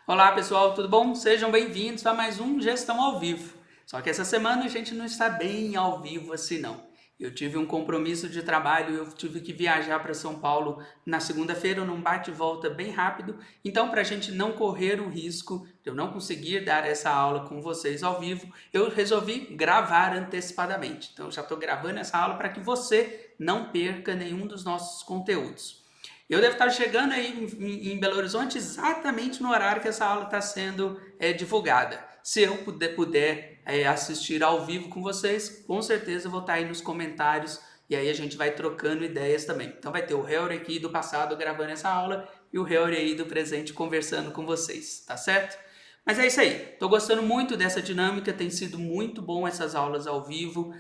Olá pessoal, tudo bom? Sejam bem-vindos a mais um Gestão ao Vivo. Só que essa semana a gente não está bem ao vivo assim não. Eu tive um compromisso de trabalho, eu tive que viajar para São Paulo na segunda-feira num bate-volta bem rápido. Então, para a gente não correr o risco de eu não conseguir dar essa aula com vocês ao vivo, eu resolvi gravar antecipadamente. Então, eu já estou gravando essa aula para que você não perca nenhum dos nossos conteúdos. Eu devo estar chegando aí em Belo Horizonte exatamente no horário que essa aula está sendo divulgada. Se eu puder assistir ao vivo com vocês, com certeza eu vou estar aí nos comentários e aí a gente vai trocando ideias também. Então vai ter o Heori aqui do passado gravando essa aula e o Heori aí do presente conversando com vocês, tá certo? Mas é isso aí, estou gostando muito dessa dinâmica, tem sido muito bom essas aulas ao vivo,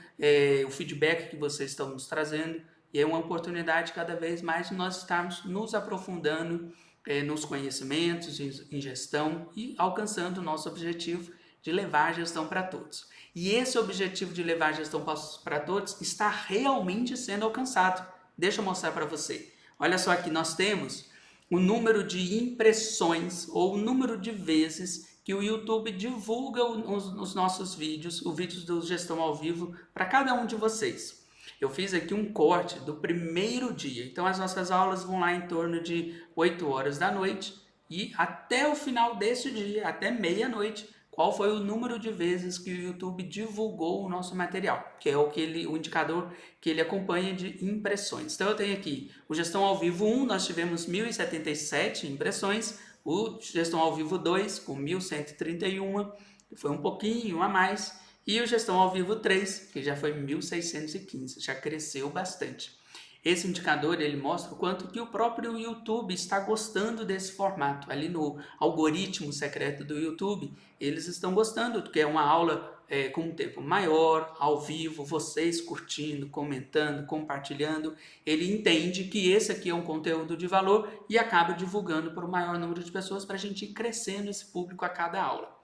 o feedback que vocês estão nos trazendo. E é uma oportunidade cada vez mais de nós estarmos nos aprofundando nos conhecimentos, em gestão e alcançando o nosso objetivo de levar a gestão para todos. E esse objetivo de levar a gestão para todos está realmente sendo alcançado. Deixa eu mostrar para você. Olha só aqui, nós temos o número de impressões ou o número de vezes que o YouTube divulga os nossos vídeos, os vídeos do Gestão ao Vivo, para cada um de vocês. Eu fiz aqui um corte do primeiro dia, então as nossas aulas vão lá em torno de 8 horas da noite e até o final desse dia, até meia-noite, qual foi o número de vezes que o YouTube divulgou o nosso material, que é o indicador que ele acompanha de impressões. Então eu tenho aqui o Gestão ao Vivo 1, nós tivemos 1.077 impressões, o Gestão ao Vivo 2 com 1.131, que foi um pouquinho a mais, e o Gestão ao Vivo 3, que já foi 1.615, já cresceu bastante. Esse indicador ele mostra o quanto que o próprio YouTube está gostando desse formato. Ali no algoritmo secreto do YouTube, eles estão gostando, porque é uma aula com um tempo maior, ao vivo, vocês curtindo, comentando, compartilhando. Ele entende que esse aqui é um conteúdo de valor e acaba divulgando para o maior número de pessoas para a gente ir crescendo esse público a cada aula.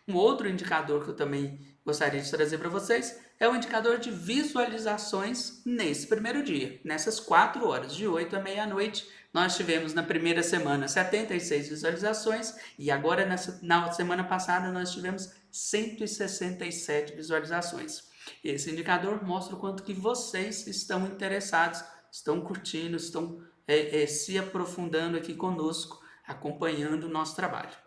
Um outro indicador que eu também gostaria de trazer para vocês é o indicador de visualizações nesse primeiro dia. Nessas 4 horas, de 8 à meia-noite, nós tivemos na primeira semana 76 visualizações e agora na semana passada nós tivemos 167 visualizações. Esse indicador mostra o quanto que vocês estão interessados, estão curtindo, estão se aprofundando aqui conosco, acompanhando o nosso trabalho.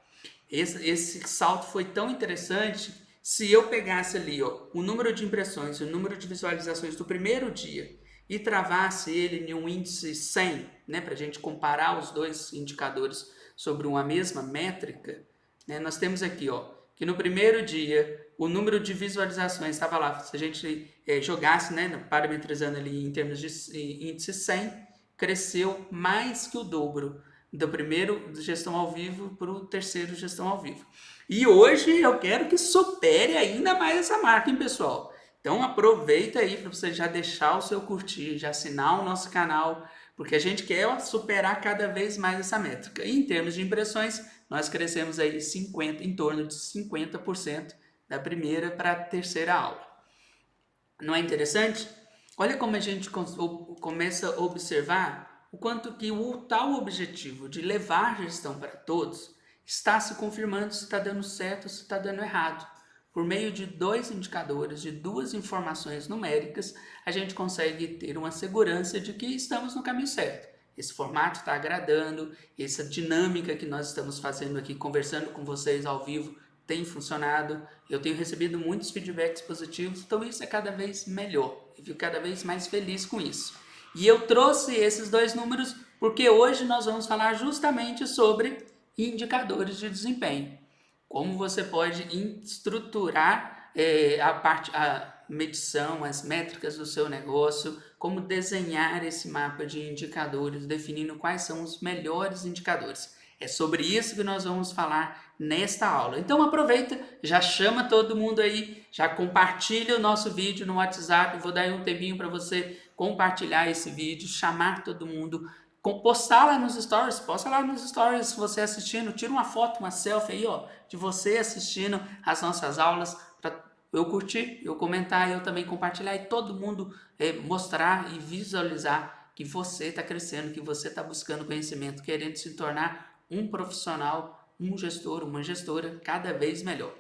Esse salto foi tão interessante. Se eu pegasse ali o número de impressões, o número de visualizações do primeiro dia e travasse ele em um índice 100, né, para a gente comparar os dois indicadores sobre uma mesma métrica, né, nós temos aqui que no primeiro dia o número de visualizações estava lá. Se a gente jogasse, né, parametrizando ali em termos de índice 100, cresceu mais que o dobro do primeiro Gestão ao Vivo para o terceiro Gestão ao Vivo. E hoje eu quero que supere ainda mais essa marca, hein, pessoal? Então aproveita aí para você já deixar o seu curtir, já assinar o nosso canal, porque a gente quer superar cada vez mais essa métrica. E em termos de impressões, nós crescemos aí em torno de 50% da primeira para a terceira aula. Não é interessante? Olha como a gente começa a observar o quanto que o tal objetivo de levar a gestão para todos está se confirmando se está dando certo ou se está dando errado. Por meio de 2 indicadores, de 2 informações numéricas, a gente consegue ter uma segurança de que estamos no caminho certo. Esse formato está agradando, essa dinâmica que nós estamos fazendo aqui, conversando com vocês ao vivo, tem funcionado. Eu tenho recebido muitos feedbacks positivos, então isso é cada vez melhor. Eu fico cada vez mais feliz com isso. E eu trouxe esses 2 números porque hoje nós vamos falar justamente sobre indicadores de desempenho. Como você pode estruturar a medição, as métricas do seu negócio, como desenhar esse mapa de indicadores, definindo quais são os melhores indicadores. É sobre isso que nós vamos falar nesta aula. Então aproveita, já chama todo mundo aí, já compartilha o nosso vídeo no WhatsApp. Eu vou dar um tempinho para você compartilhar esse vídeo, chamar todo mundo, postar lá nos stories, posta lá nos stories você assistindo, tira uma foto, uma selfie aí, de você assistindo as nossas aulas, para eu curtir, eu comentar, eu também compartilhar e todo mundo mostrar e visualizar que você está crescendo, que você está buscando conhecimento, querendo se tornar um profissional um gestor, uma gestora cada vez melhor.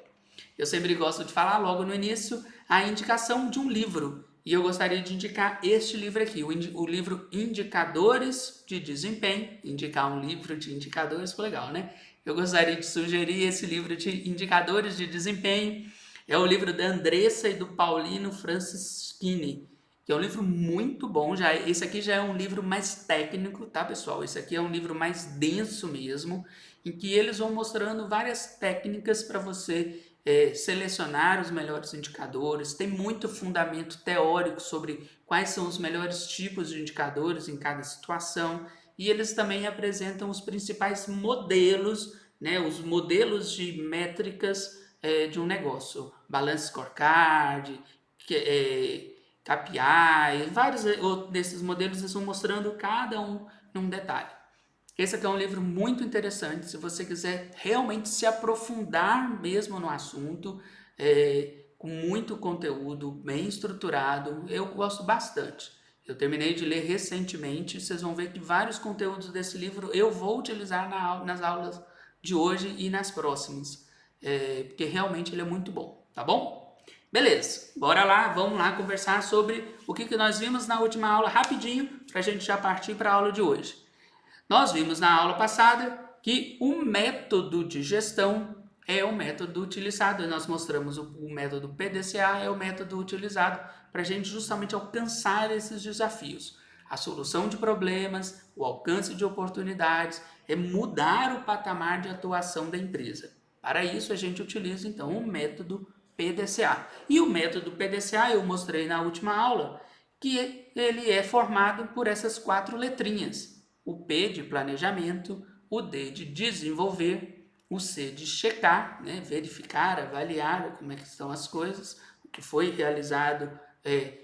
Eu sempre gosto de falar logo no início a indicação de um livro. E eu gostaria de indicar este livro aqui, o livro Indicadores de Desempenho. Indicar um livro de indicadores foi legal, né? Eu gostaria de sugerir esse livro de Indicadores de Desempenho. É o livro da Andressa e do Paulino Francischini, que é um livro muito bom. Esse aqui já é um livro mais técnico, tá, pessoal? Esse aqui é um livro mais denso mesmo, em que eles vão mostrando várias técnicas para você selecionar os melhores indicadores. Tem muito fundamento teórico sobre quais são os melhores tipos de indicadores em cada situação, e eles também apresentam os principais modelos, né, os modelos de métricas de um negócio, Balance Scorecard, KPI, vários desses modelos eles vão mostrando cada um num detalhe. Esse aqui é um livro muito interessante, se você quiser realmente se aprofundar mesmo no assunto, com muito conteúdo, bem estruturado, eu gosto bastante. Eu terminei de ler recentemente, vocês vão ver que vários conteúdos desse livro eu vou utilizar nas aulas de hoje e nas próximas, porque realmente ele é muito bom, tá bom? Beleza, bora lá, vamos lá conversar sobre o que nós vimos na última aula rapidinho, para a gente já partir para a aula de hoje. Nós vimos na aula passada que o método de gestão é o método utilizado. Nós mostramos o método PDCA é o método utilizado para a gente justamente alcançar esses desafios. A solução de problemas, o alcance de oportunidades, é mudar o patamar de atuação da empresa. Para isso, a gente utiliza, então, o método PDCA. E o método PDCA, eu mostrei na última aula, que ele é formado por essas 4 letrinhas. O P de planejamento, o D de desenvolver, o C de checar, né, verificar, avaliar como é que estão as coisas, o que foi realizado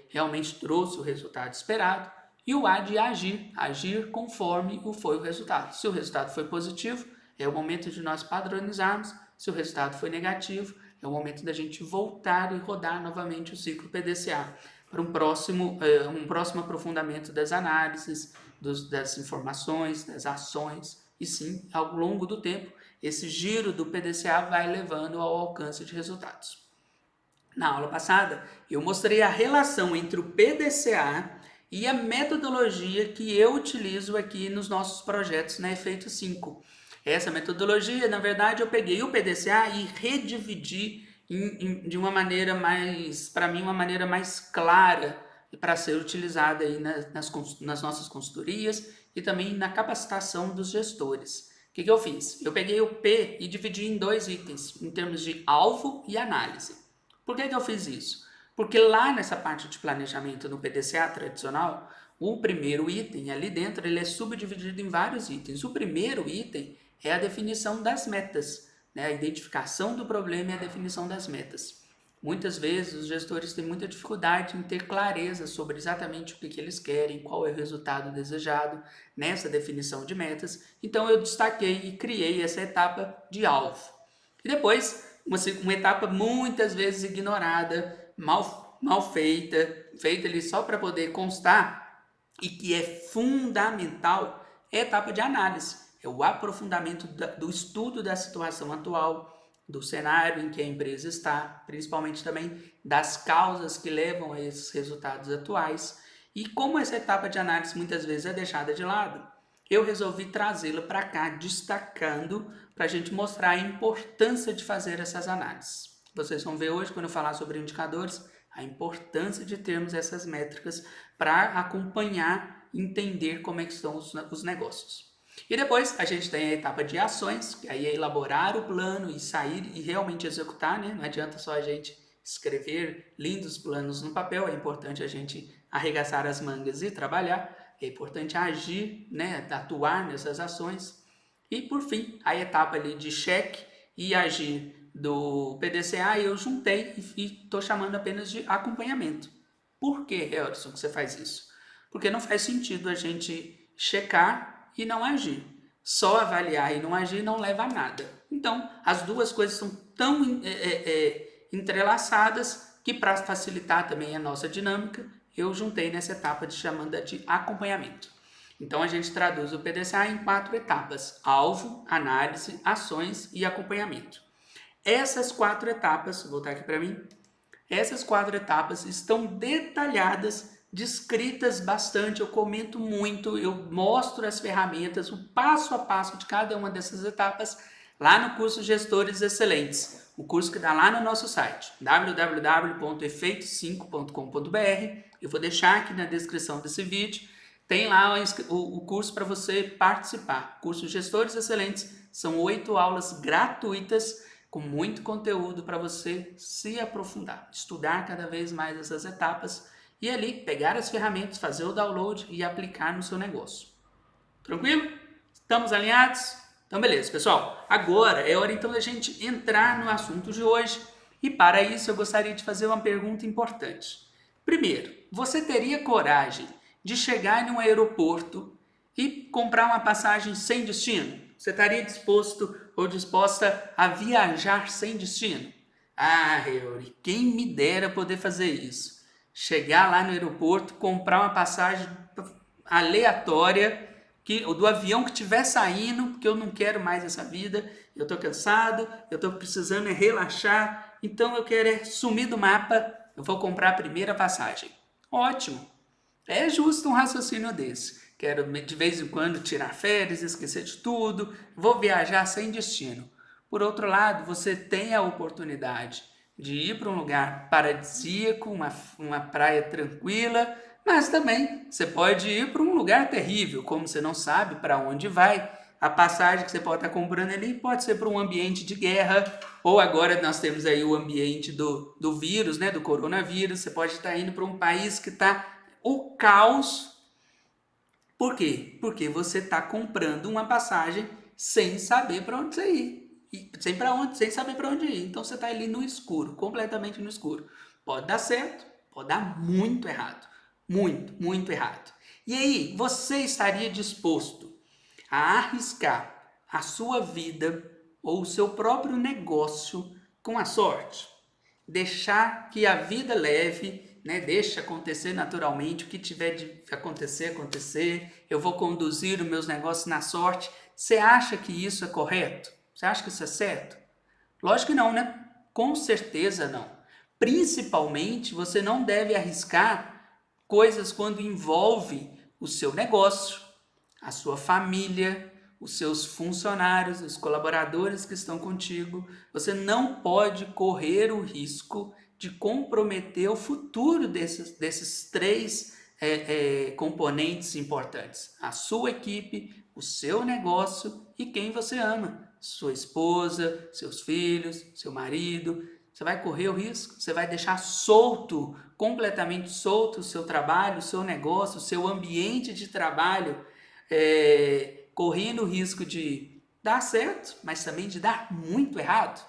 realmente trouxe o resultado esperado, e o A de agir, agir conforme foi o resultado. Se o resultado foi positivo, é o momento de nós padronizarmos. Se o resultado foi negativo, é o momento da gente voltar e rodar novamente o ciclo PDCA para um próximo aprofundamento das análises, das informações, das ações. E sim, ao longo do tempo, esse giro do PDCA vai levando ao alcance de resultados. Na aula passada, eu mostrei a relação entre o PDCA e a metodologia que eu utilizo aqui nos nossos projetos na Efeito 5. Essa metodologia, na verdade, eu peguei o PDCA e redividi de uma maneira mais, para mim, uma maneira mais clara para ser utilizada aí nas nossas consultorias e também na capacitação dos gestores. O que eu fiz? Eu peguei o P e dividi em 2 itens, em termos de alvo e análise. Por que eu fiz isso? Porque lá nessa parte de planejamento no PDCA tradicional, o primeiro item ali dentro ele é subdividido em vários itens. O primeiro item é a definição das metas, né? A identificação do problema e a definição das metas. Muitas vezes os gestores têm muita dificuldade em ter clareza sobre exatamente o que eles querem, qual é o resultado desejado nessa definição de metas. Então eu destaquei e criei essa etapa de alvo. E depois, uma etapa muitas vezes ignorada, mal feita ali só para poder constar e que é fundamental, é a etapa de análise. É o aprofundamento do estudo da situação atual, do cenário em que a empresa está, principalmente também das causas que levam a esses resultados atuais. E como essa etapa de análise muitas vezes é deixada de lado, eu resolvi trazê-la para cá, destacando para a gente mostrar a importância de fazer essas análises. Vocês vão ver hoje, quando eu falar sobre indicadores, a importância de termos essas métricas para acompanhar e entender como é que estão os negócios. E depois a gente tem a etapa de ações, que aí é elaborar o plano e sair e realmente executar, né? Não adianta só a gente escrever lindos planos no papel, é importante a gente arregaçar as mangas e trabalhar, é importante agir, né? Atuar nessas ações. E por fim, a etapa ali de cheque e agir do PDCA eu juntei e estou chamando apenas de acompanhamento. Por que, Helderson, que você faz isso? Porque não faz sentido a gente checar e não agir. Só avaliar e não agir não leva a nada. Então, as duas coisas são tão entrelaçadas que para facilitar também a nossa dinâmica, eu juntei nessa etapa chamada de acompanhamento. Então a gente traduz o PDCA em 4 etapas: alvo, análise, ações e acompanhamento. Essas 4 etapas, vou voltar aqui para mim, essas 4 etapas estão detalhadas, descritas bastante, eu comento muito, eu mostro as ferramentas, o passo a passo de cada uma dessas etapas lá no curso Gestores Excelentes, o curso que está lá no nosso site, www.efeito5.com.br. Eu vou deixar aqui na descrição desse vídeo, tem lá o curso para você participar. Curso Gestores Excelentes, são 8 aulas gratuitas, com muito conteúdo para você se aprofundar, estudar cada vez mais essas etapas e ali pegar as ferramentas, fazer o download e aplicar no seu negócio. Tranquilo? Estamos alinhados? Então beleza, pessoal. Agora é hora então da gente entrar no assunto de hoje e para isso eu gostaria de fazer uma pergunta importante. Primeiro, você teria coragem de chegar em um aeroporto e comprar uma passagem sem destino? Você estaria disposto ou disposta a viajar sem destino? Ah, Heuri, quem me dera poder fazer isso. Chegar lá no aeroporto, comprar uma passagem aleatória do avião que estiver saindo, porque eu não quero mais essa vida, eu estou cansado, eu estou precisando relaxar, então eu quero sumir do mapa, eu vou comprar a primeira passagem. Ótimo! É justo um raciocínio desse. Quero de vez em quando tirar férias, esquecer de tudo, vou viajar sem destino. Por outro lado, você tem a oportunidade de ir para um lugar paradisíaco, uma praia tranquila, mas também você pode ir para um lugar terrível, como você não sabe para onde vai. A passagem que você pode estar comprando ali pode ser para um ambiente de guerra, ou agora nós temos aí o ambiente do vírus, né, do coronavírus. Você pode estar indo para um país que está o caos. Por quê? Porque você está comprando uma passagem sem saber para onde você ir. Sem saber para onde ir. Então você está ali no escuro, completamente no escuro. Pode dar certo, pode dar muito errado. Muito, muito errado. E aí, você estaria disposto a arriscar a sua vida ou o seu próprio negócio com a sorte? Deixar que a vida leve, né? Deixa acontecer naturalmente, o que tiver de acontecer, eu vou conduzir os meus negócios na sorte. Você acha que isso é correto? Você acha que isso é certo? Lógico que não, né? Com certeza não. Principalmente, você não deve arriscar coisas quando envolve o seu negócio, a sua família, os seus funcionários, os colaboradores que estão contigo. Você não pode correr o risco de comprometer o futuro desses 3 componentes importantes: a sua equipe, o seu negócio e quem você ama, sua esposa, seus filhos, seu marido. Você vai correr o risco? Você vai deixar solto, completamente solto o seu trabalho, o seu negócio, o seu ambiente de trabalho, correndo o risco de dar certo, mas também de dar muito errado?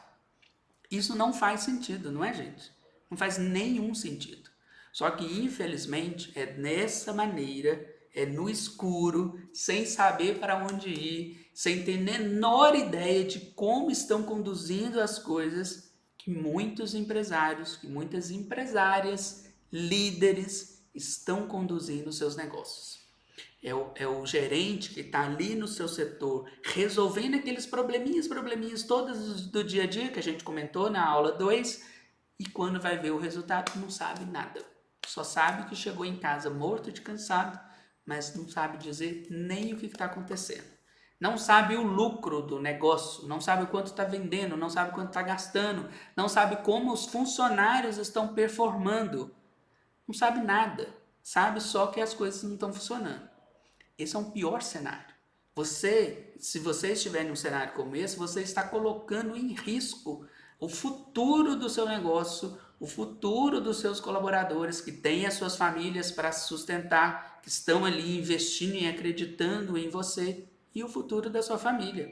Isso não faz sentido, não é, gente? Não faz nenhum sentido. Só que, infelizmente, é dessa maneira, é no escuro, sem saber para onde ir, sem ter menor ideia de como estão conduzindo as coisas, que muitos empresários, que muitas empresárias, líderes estão conduzindo seus negócios. É o gerente que está ali no seu setor, resolvendo aqueles probleminhas todos do dia a dia, que a gente comentou na aula 2, e quando vai ver o resultado não sabe nada. Só sabe que chegou em casa morto de cansado, mas não sabe dizer nem o que está acontecendo. Não sabe o lucro do negócio, não sabe o quanto está vendendo, não sabe quanto está gastando, não sabe como os funcionários estão performando. Não sabe nada, sabe só que as coisas não estão funcionando. Esse é um pior cenário. Se você estiver em um cenário como esse, você está colocando em risco o futuro do seu negócio, o futuro dos seus colaboradores que têm as suas famílias para se sustentar, que estão ali investindo e acreditando em você, e o futuro da sua família.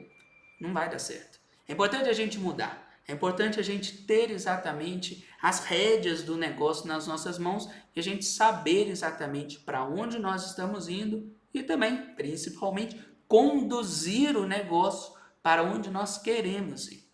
Não vai dar certo. É importante a gente mudar. É importante a gente ter exatamente as rédeas do negócio nas nossas mãos e a gente saber exatamente para onde nós estamos indo e também, principalmente, conduzir o negócio para onde nós queremos ir.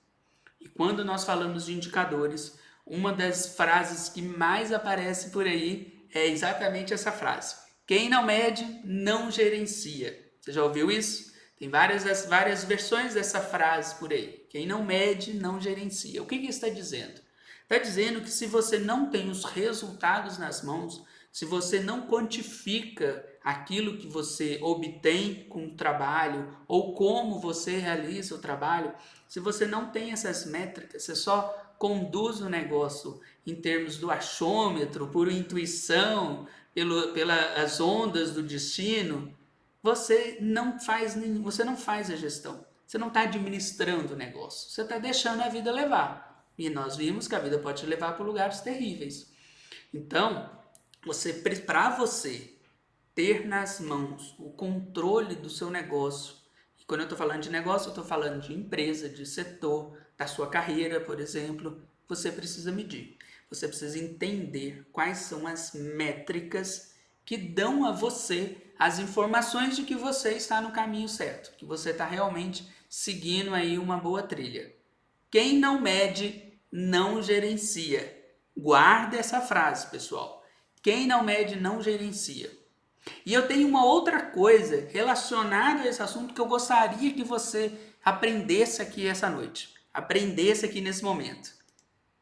E quando nós falamos de indicadores, uma das frases que mais aparece por aí é exatamente essa frase: Quem não mede, não gerencia. Você já ouviu isso? Tem várias versões dessa frase por aí. Quem não mede, não gerencia. O que está dizendo? Está dizendo que se você não tem os resultados nas mãos, se você não quantifica aquilo que você obtém com o trabalho ou como você realiza o trabalho, se você não tem essas métricas, você só conduz o negócio em termos do achômetro, por intuição, pelas ondas do destino, você não faz a gestão. Você não está administrando o negócio. Você está deixando a vida levar. E nós vimos que a vida pode te levar para lugares terríveis. Então, para você ter nas mãos o controle do seu negócio, e quando eu estou falando de negócio, eu estou falando de empresa, de setor, da sua carreira, por exemplo, você precisa medir. Você precisa entender quais são as métricas que dão a você as informações de que você está no caminho certo, que você está realmente seguindo aí uma boa trilha. Quem não mede, não gerencia. Guarda essa frase, pessoal. Quem não mede, não gerencia. E eu tenho uma outra coisa relacionada a esse assunto que eu gostaria que você aprendesse aqui essa noite. Aprendesse aqui nesse momento.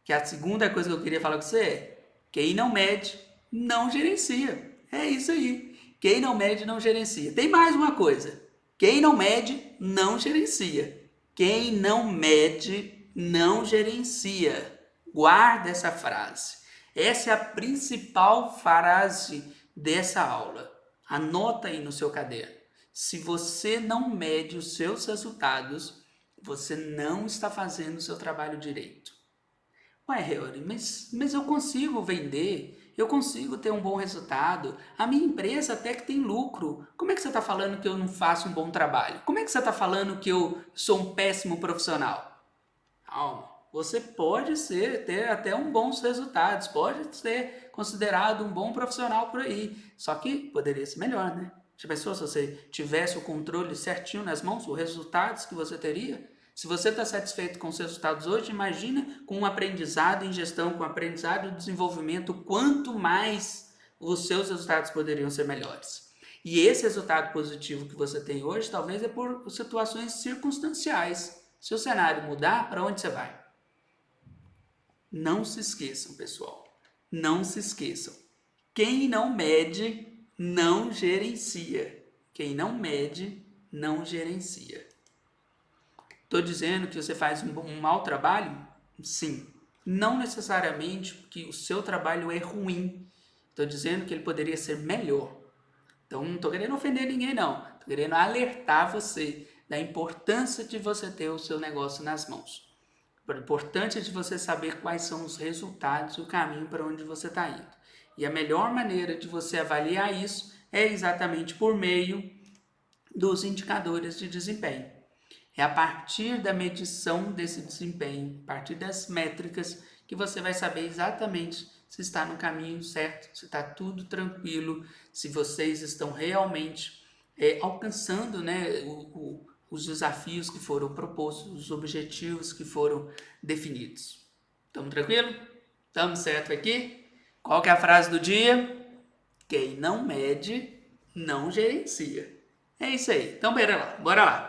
Que a segunda coisa que eu queria falar com você é: quem não mede, não gerencia. É isso aí. Quem não mede, não gerencia. Tem mais uma coisa. Quem não mede, não gerencia. Quem não mede, não gerencia. Guarda essa frase. Essa é a principal frase dessa aula. Anota aí no seu caderno. Se você não mede os seus resultados, você não está fazendo o seu trabalho direito. Ué, Heori, mas eu consigo vender, eu consigo ter um bom resultado, a minha empresa até que tem lucro. Como é que você está falando que eu não faço um bom trabalho? Como é que você está falando que eu sou um péssimo profissional? Calma, você pode ter até bons resultados, pode ser considerado um bom profissional por aí, só que poderia ser melhor, né? Já pensou se você tivesse o controle certinho nas mãos, os resultados que você teria? Se você está satisfeito com os resultados hoje, imagina com um aprendizado em gestão, com um aprendizado em desenvolvimento, quanto mais os seus resultados poderiam ser melhores. E esse resultado positivo que você tem hoje, talvez é por situações circunstanciais. Se o cenário mudar, para onde você vai? Não se esqueçam, pessoal. Não se esqueçam. Quem não mede, não gerencia. Quem não mede, não gerencia. Estou dizendo que você faz um mau trabalho? Sim. Não necessariamente que o seu trabalho é ruim. Estou dizendo que ele poderia ser melhor. Então, não estou querendo ofender ninguém, não. Estou querendo alertar você da importância de você ter o seu negócio nas mãos. A importância de você saber quais são os resultados e o caminho para onde você está indo. E a melhor maneira de você avaliar isso é exatamente por meio dos indicadores de desempenho. É a partir da medição desse desempenho, a partir das métricas, que você vai saber exatamente se está no caminho certo, se está tudo tranquilo, se vocês estão realmente alcançando, né, os desafios que foram propostos, os objetivos que foram definidos. Estamos tranquilos? Estamos certo aqui? Qual que é a frase do dia? Quem não mede, não gerencia. É isso aí. Então, bora lá.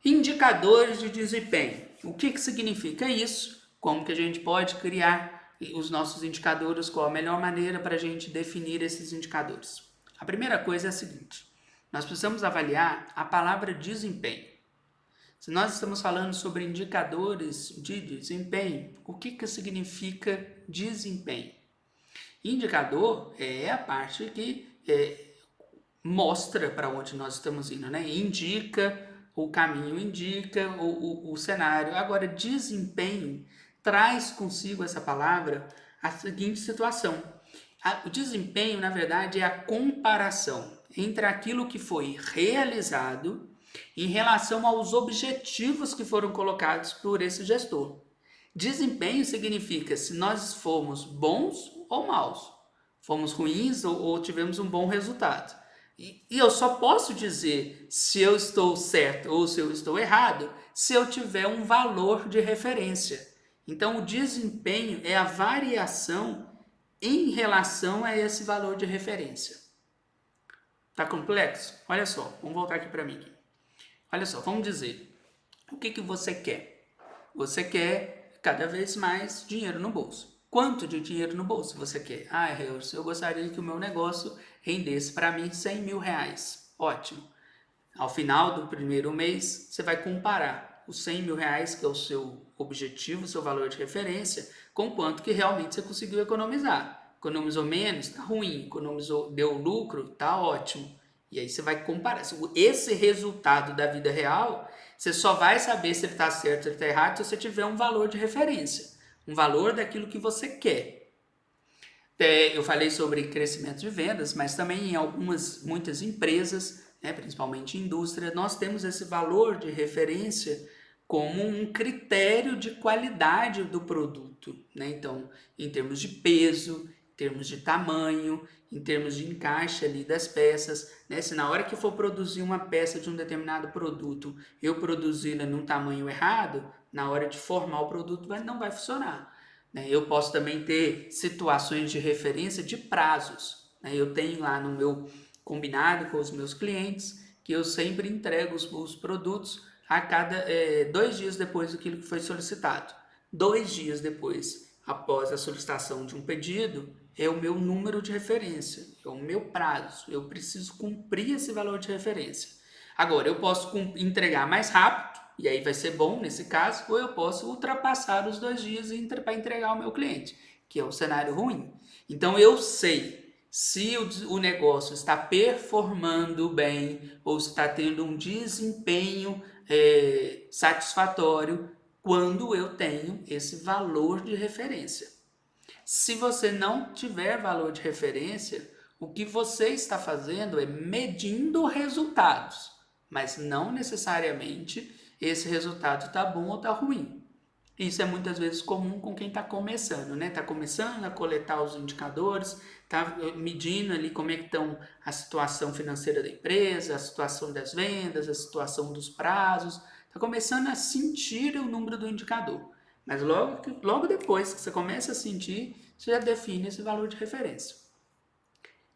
Indicadores de desempenho. O que significa isso? Como que a gente pode criar os nossos indicadores? Qual a melhor maneira para a gente definir esses indicadores? A primeira coisa é a seguinte: nós precisamos avaliar a palavra desempenho. Se nós estamos falando sobre indicadores de desempenho, o que significa desempenho? Indicador é a parte que mostra para onde nós estamos indo, né? Indica o caminho, indica o cenário. Agora, desempenho traz consigo essa palavra a seguinte situação. O desempenho, na verdade, é a comparação entre aquilo que foi realizado em relação aos objetivos que foram colocados por esse gestor. Desempenho significa se nós fomos bons ou maus, fomos ruins ou tivemos um bom resultado. E eu só posso dizer se eu estou certo ou se eu estou errado se eu tiver um valor de referência. Então, o desempenho é a variação em relação a esse valor de referência. Tá complexo? Olha só, vamos voltar aqui para mim. Olha só, vamos dizer, o que você quer? Você quer cada vez mais dinheiro no bolso. Quanto de dinheiro no bolso você quer? Ah, eu gostaria que o meu negócio rendesse para mim 100 mil reais. Ótimo. Ao final do primeiro mês, você vai comparar os 100 mil reais, que é o seu objetivo, o seu valor de referência, com quanto que realmente você conseguiu economizar. Economizou menos? Tá ruim. Economizou, deu lucro? Tá ótimo. E aí você vai comparar. Esse resultado da vida real, você só vai saber se ele está certo ou se ele está errado se você tiver um valor de referência. Um valor daquilo que você quer. Eu falei sobre crescimento de vendas, mas também em muitas empresas, né, principalmente indústria, nós temos esse valor de referência como um critério de qualidade do produto, né? Então, em termos de peso, em termos de tamanho, em termos de encaixe ali das peças, né? Se na hora que for produzir uma peça de um determinado produto, eu produzi-la num tamanho errado, na hora de formar o produto não vai funcionar. Eu posso também ter situações de referência de prazos. Eu tenho lá no meu combinado com os meus clientes que eu sempre entrego os produtos a cada 2 dias depois daquilo que foi solicitado. 2 dias depois, após a solicitação de um pedido, é o meu número de referência, é o meu prazo. Eu preciso cumprir esse valor de referência. Agora, eu posso entregar mais rápido, e aí vai ser bom nesse caso, ou eu posso ultrapassar os 2 dias para entregar ao meu cliente, que é o cenário ruim. Então eu sei se o negócio está performando bem ou se está tendo um desempenho satisfatório quando eu tenho esse valor de referência. Se você não tiver valor de referência, o que você está fazendo é medindo resultados, mas não necessariamente esse resultado está bom ou está ruim. Isso é muitas vezes comum com quem está começando, né? Está começando a coletar os indicadores, está medindo ali como é que estão a situação financeira da empresa, a situação das vendas, a situação dos prazos, está começando a sentir o número do indicador. Mas logo depois que você começa a sentir, você já define esse valor de referência.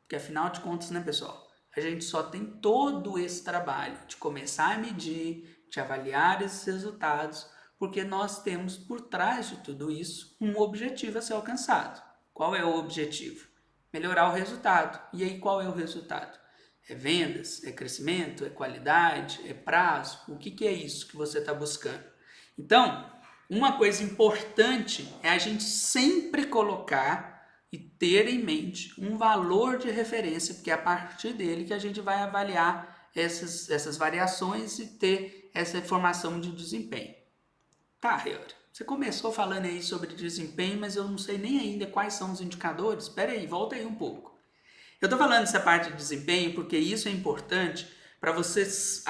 Porque afinal de contas, né, pessoal? A gente só tem todo esse trabalho de começar a medir, de avaliar esses resultados, porque nós temos por trás de tudo isso um objetivo a ser alcançado. Qual é o objetivo? Melhorar o resultado. E aí qual é o resultado? É vendas? É crescimento? É qualidade? É prazo? O que é isso que você está buscando? Então, uma coisa importante é a gente sempre colocar e ter em mente um valor de referência, porque é a partir dele que a gente vai avaliar essas variações e ter essa informação de desempenho. Tá, Heori, você começou falando aí sobre desempenho, mas eu não sei nem ainda quais são os indicadores. Espera aí, volta aí um pouco. Eu estou falando dessa parte de desempenho porque isso é importante para vocês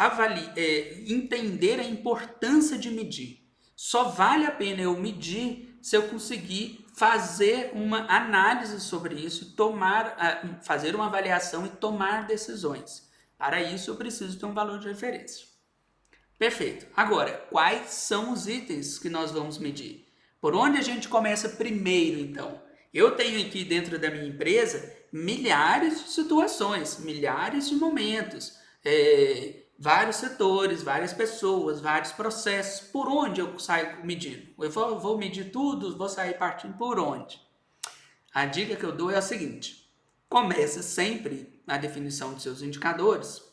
entender a importância de medir. Só vale a pena eu medir se eu conseguir fazer uma análise sobre isso, fazer uma avaliação e tomar decisões. Para isso eu preciso ter um valor de referência. Perfeito. Agora, quais são os itens que nós vamos medir? Por onde a gente começa primeiro, então? Eu tenho aqui dentro da minha empresa milhares de situações, milhares de momentos, vários setores, várias pessoas, vários processos. Por onde eu saio medindo? Eu vou medir tudo, vou sair partindo por onde? A dica que eu dou é a seguinte: comece sempre a definição dos seus indicadores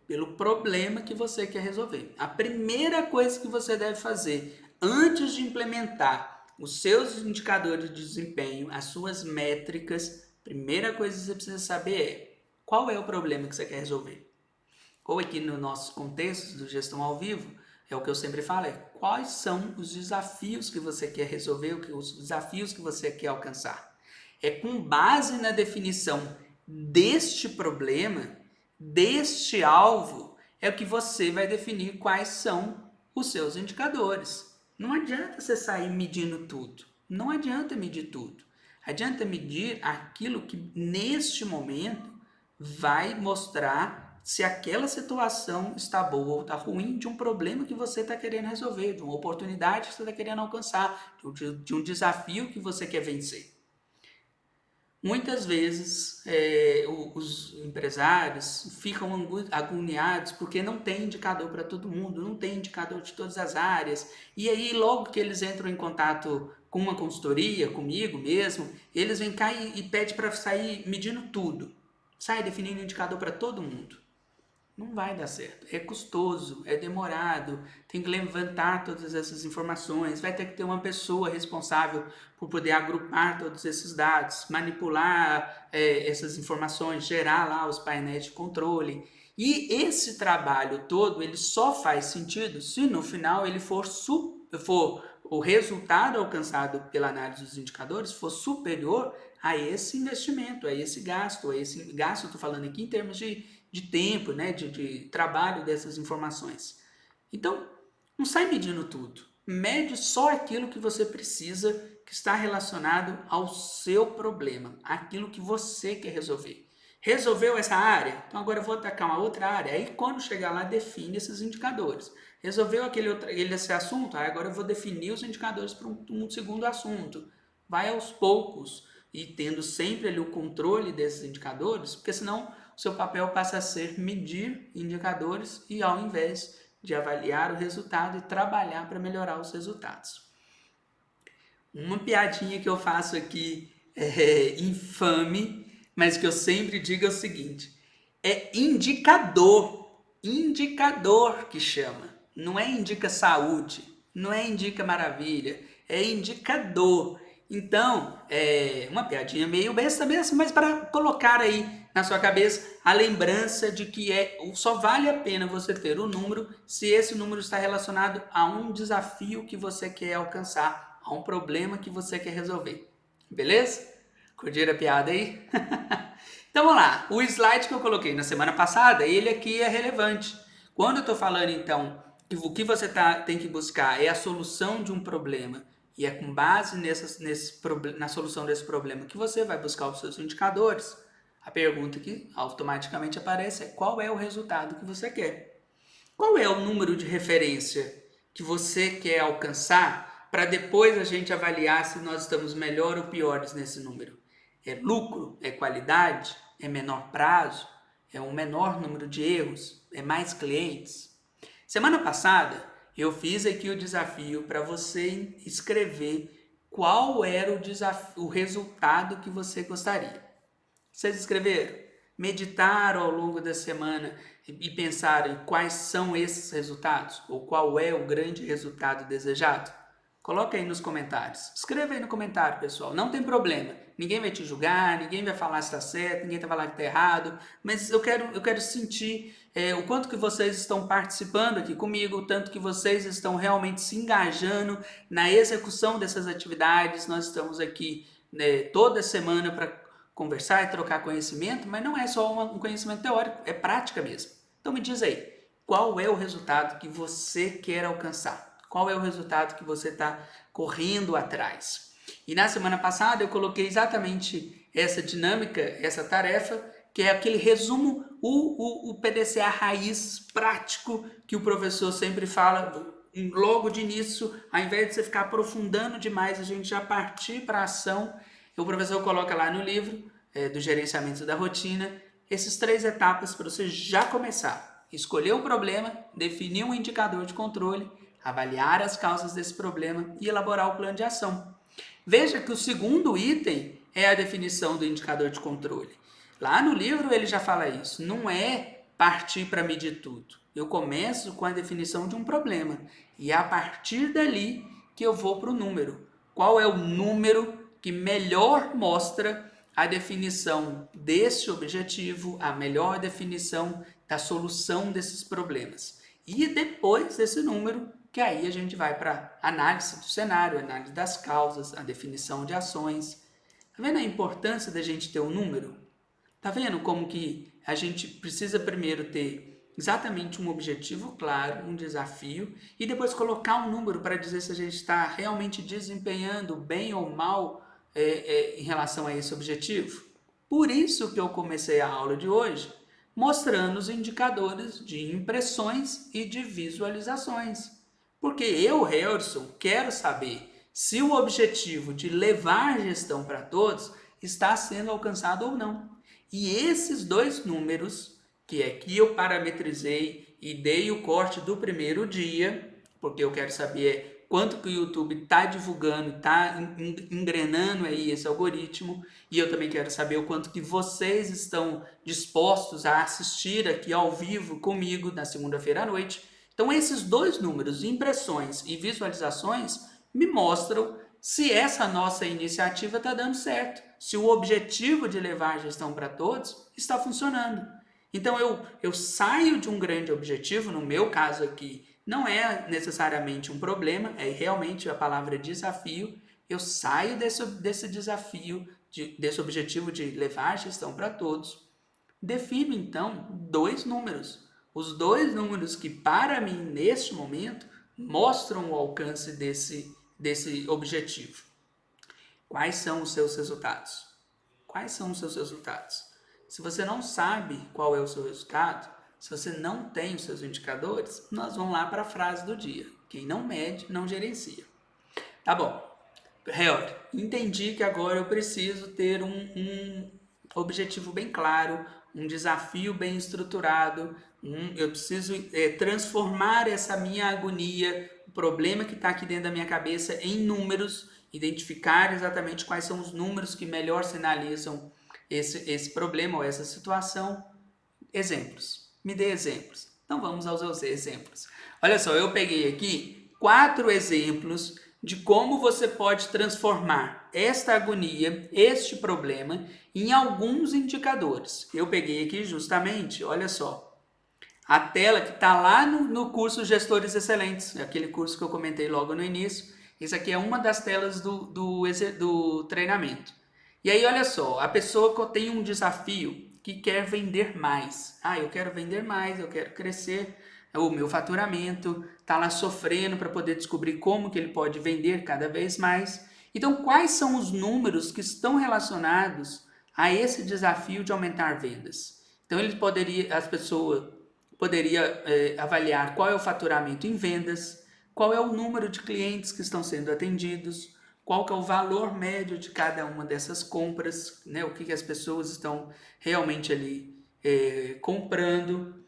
pelo problema que você quer resolver. A primeira coisa que você deve fazer antes de implementar os seus indicadores de desempenho, as suas métricas, a primeira coisa que você precisa saber é qual é o problema que você quer resolver. Ou aqui no nosso contexto do gestão ao vivo, é o que eu sempre falo, é quais são os desafios que você quer resolver, os desafios que você quer alcançar. É com base na definição deste problema, deste alvo, é o que você vai definir quais são os seus indicadores. Não adianta você sair medindo tudo. Não adianta medir tudo. Adianta medir aquilo que neste momento vai mostrar se aquela situação está boa ou está ruim de um problema que você está querendo resolver, de uma oportunidade que você está querendo alcançar, de um desafio que você quer vencer. Muitas vezes os empresários ficam agoniados porque não tem indicador para todo mundo, não tem indicador de todas as áreas. E aí, logo que eles entram em contato com uma consultoria, comigo mesmo, eles vêm cá e pedem para sair medindo tudo, sai definindo indicador para todo mundo. Não vai dar certo. É custoso, é demorado, tem que levantar todas essas informações, vai ter que ter uma pessoa responsável por poder agrupar todos esses dados, manipular essas informações, gerar lá os painéis de controle. E esse trabalho todo, ele só faz sentido se no final ele for o resultado alcançado pela análise dos indicadores for superior a esse investimento, a esse gasto, eu estou falando aqui em termos de tempo, né, de trabalho dessas informações. Então, não sai medindo tudo. Mede só aquilo que você precisa, que está relacionado ao seu problema, aquilo que você quer resolver. Resolveu essa área? Então agora eu vou atacar uma outra área. Aí quando chegar lá, define esses indicadores. Resolveu esse assunto? Aí agora eu vou definir os indicadores para um segundo assunto. Vai aos poucos e tendo sempre ali o controle desses indicadores, porque senão o seu papel passa a ser medir indicadores e ao invés de avaliar o resultado e trabalhar para melhorar os resultados. Uma piadinha que eu faço aqui infame, mas que eu sempre digo é o seguinte: é indicador que chama. Não é indica saúde, não é indica maravilha, é indicador. Então, é uma piadinha meio besta mesmo, mas para colocar aí na sua cabeça a lembrança de que só vale a pena você ter o número se esse número está relacionado a um desafio que você quer alcançar, a um problema que você quer resolver. Beleza? Curtiram a piada aí? Então vamos lá, o slide que eu coloquei na semana passada, ele aqui é relevante. Quando eu estou falando então que o que você tem que buscar é a solução de um problema e é com base na solução desse problema que você vai buscar os seus indicadores, a pergunta que automaticamente aparece é qual é o resultado que você quer? Qual é o número de referência que você quer alcançar para depois a gente avaliar se nós estamos melhor ou piores nesse número? É lucro? É qualidade? É menor prazo? É um menor número de erros? É mais clientes? Semana passada eu fiz aqui o desafio para você escrever qual era o resultado que você gostaria. Vocês escreveram? Meditaram ao longo da semana e pensaram quais são esses resultados? Ou qual é o grande resultado desejado? Coloca aí nos comentários. Escreva aí no comentário, pessoal. Não tem problema. Ninguém vai te julgar, ninguém vai falar se está certo, ninguém vai falar que está errado. Mas eu quero sentir o quanto que vocês estão participando aqui comigo, o tanto que vocês estão realmente se engajando na execução dessas atividades. Nós estamos aqui toda semana para conversar e trocar conhecimento, mas não é só um conhecimento teórico, é prática mesmo. Então me diz aí, qual é o resultado que você quer alcançar? Qual é o resultado que você está correndo atrás? E na semana passada eu coloquei exatamente essa dinâmica, essa tarefa, que é aquele resumo, o PDCA raiz prático que o professor sempre fala logo de início, ao invés de você ficar aprofundando demais, a gente já partir para a ação. O professor coloca lá no livro do gerenciamento da rotina essas 3 etapas para você já começar. Escolher o problema, definir um indicador de controle, avaliar as causas desse problema e elaborar o plano de ação. Veja que o segundo item é a definição do indicador de controle. Lá no livro ele já fala isso, não é partir para medir tudo. Eu começo com a definição de um problema e é a partir dali que eu vou para o número. Qual é o número que melhor mostra a definição desse objetivo, a melhor definição da solução desses problemas? E depois desse número, que aí a gente vai para análise do cenário, análise das causas, a definição de ações. Tá vendo a importância da gente ter um número? Tá vendo como que a gente precisa primeiro ter exatamente um objetivo claro, um desafio, e depois colocar um número para dizer se a gente está realmente desempenhando bem ou mal em relação a esse objetivo? Por isso que eu comecei a aula de hoje mostrando os indicadores de impressões e de visualizações. Porque eu, Harrison, quero saber se o objetivo de levar gestão para todos está sendo alcançado ou não. E esses dois números, que é que eu parametrizei e dei o corte do primeiro dia, porque eu quero saber quanto que o YouTube está divulgando, está engrenando aí esse algoritmo, e eu também quero saber o quanto que vocês estão dispostos a assistir aqui ao vivo comigo na segunda-feira à noite. Então esses dois números, impressões e visualizações, me mostram se essa nossa iniciativa está dando certo, se o objetivo de levar a gestão para todos está funcionando. Então eu saio de um grande objetivo, no meu caso aqui, não é necessariamente um problema, é realmente a palavra desafio. Eu saio desse desafio, desse objetivo de levar a gestão para todos. Defino então dois números. Os dois números que para mim neste momento mostram o alcance desse objetivo. Quais são os seus resultados? Quais são os seus resultados? Se você não sabe qual é o seu resultado, se você não tem os seus indicadores, nós vamos lá para a frase do dia. Quem não mede, não gerencia. Tá bom. Helder, entendi que agora eu preciso ter um objetivo bem claro, um desafio bem estruturado, eu preciso transformar essa minha agonia, o problema que está aqui dentro da minha cabeça em números, identificar exatamente quais são os números que melhor sinalizam esse problema ou essa situação. Exemplos. Me dê exemplos. Então vamos aos exemplos. Olha só, eu peguei aqui 4 exemplos de como você pode transformar esta agonia, este problema, em alguns indicadores. Eu peguei aqui justamente, olha só, a tela que está lá no curso Gestores Excelentes, aquele curso que eu comentei logo no início. Isso aqui é uma das telas do treinamento. E aí, olha só, a pessoa tem um desafio que quer vender mais. Eu quero vender mais, eu quero crescer o meu faturamento, está lá sofrendo para poder descobrir como que ele pode vender cada vez mais. Então, quais são os números que estão relacionados a esse desafio de aumentar vendas? Então, as pessoas poderiam avaliar qual é o faturamento em vendas, qual é o número de clientes que estão sendo atendidos, qual que é o valor médio de cada uma dessas compras, né? O que as pessoas estão realmente ali comprando.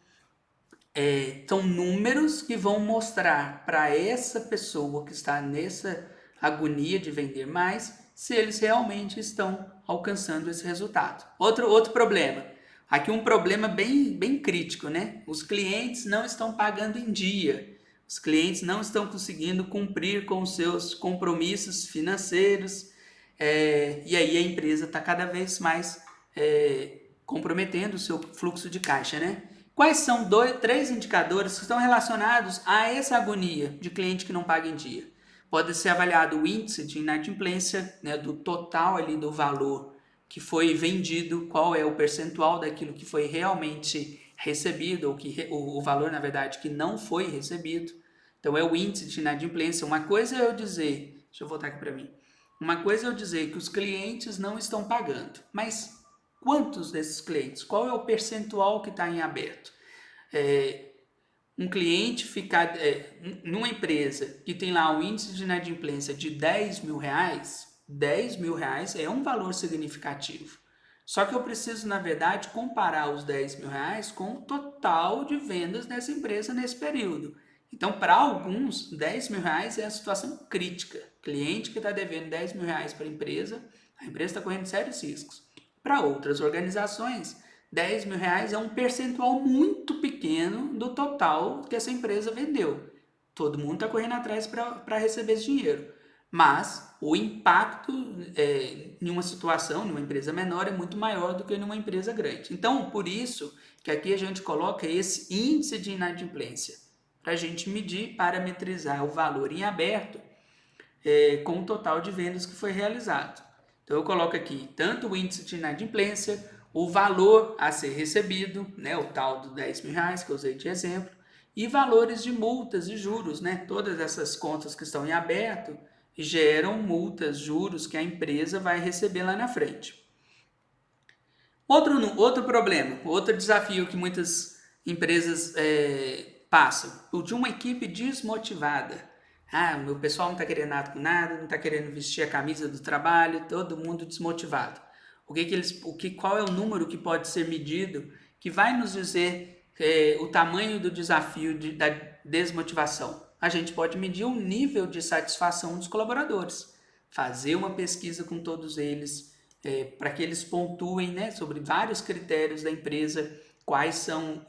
São números que vão mostrar para essa pessoa que está nessa agonia de vender mais, se eles realmente estão alcançando esse resultado. Outro problema, aqui um problema bem crítico, né? Os clientes não estão pagando em dia, os clientes não estão conseguindo cumprir com os seus compromissos financeiros, e aí a empresa está cada vez mais comprometendo o seu fluxo de caixa, né? Quais são 3 indicadores que estão relacionados a essa agonia de cliente que não paga em dia? Pode ser avaliado o índice de inadimplência, né, do total ali do valor que foi vendido, qual é o percentual daquilo que foi realmente recebido, ou o valor, na verdade, que não foi recebido. Então, é o índice de inadimplência. Uma coisa é eu dizer, deixa eu voltar aqui para mim, uma coisa é eu dizer que os clientes não estão pagando, mas quantos desses clientes? Qual é o percentual que está em aberto? Um cliente ficar numa empresa que tem lá um índice de inadimplência de 10 mil reais, 10 mil reais é um valor significativo. Só que eu preciso, na verdade, comparar os 10 mil reais com o total de vendas dessa empresa nesse período. Então, para alguns, 10 mil reais é a situação crítica. Cliente que está devendo 10 mil reais para a empresa está correndo sérios riscos. Para outras organizações, 10 mil reais é um percentual muito pequeno do total que essa empresa vendeu. Todo mundo está correndo atrás para receber esse dinheiro. Mas o impacto em uma situação, em uma empresa menor, é muito maior do que em uma empresa grande. Então, por isso que aqui a gente coloca esse índice de inadimplência, para a gente medir, parametrizar o valor em aberto com o total de vendas que foi realizado. Então eu coloco aqui tanto o índice de inadimplência, o valor a ser recebido, né, o tal do 10 mil reais que eu usei de exemplo, e valores de multas e juros, né? Todas essas contas que estão em aberto geram multas, juros que a empresa vai receber lá na frente. Outro problema, outro desafio que muitas empresas passam, o de uma equipe desmotivada. O meu pessoal não está querendo nada com nada, não está querendo vestir a camisa do trabalho, todo mundo desmotivado. qual é o número que pode ser medido que vai nos dizer o tamanho do desafio da desmotivação. A gente pode medir o nível de satisfação dos colaboradores, fazer uma pesquisa com todos eles, para que eles pontuem, né, sobre vários critérios da empresa, quais são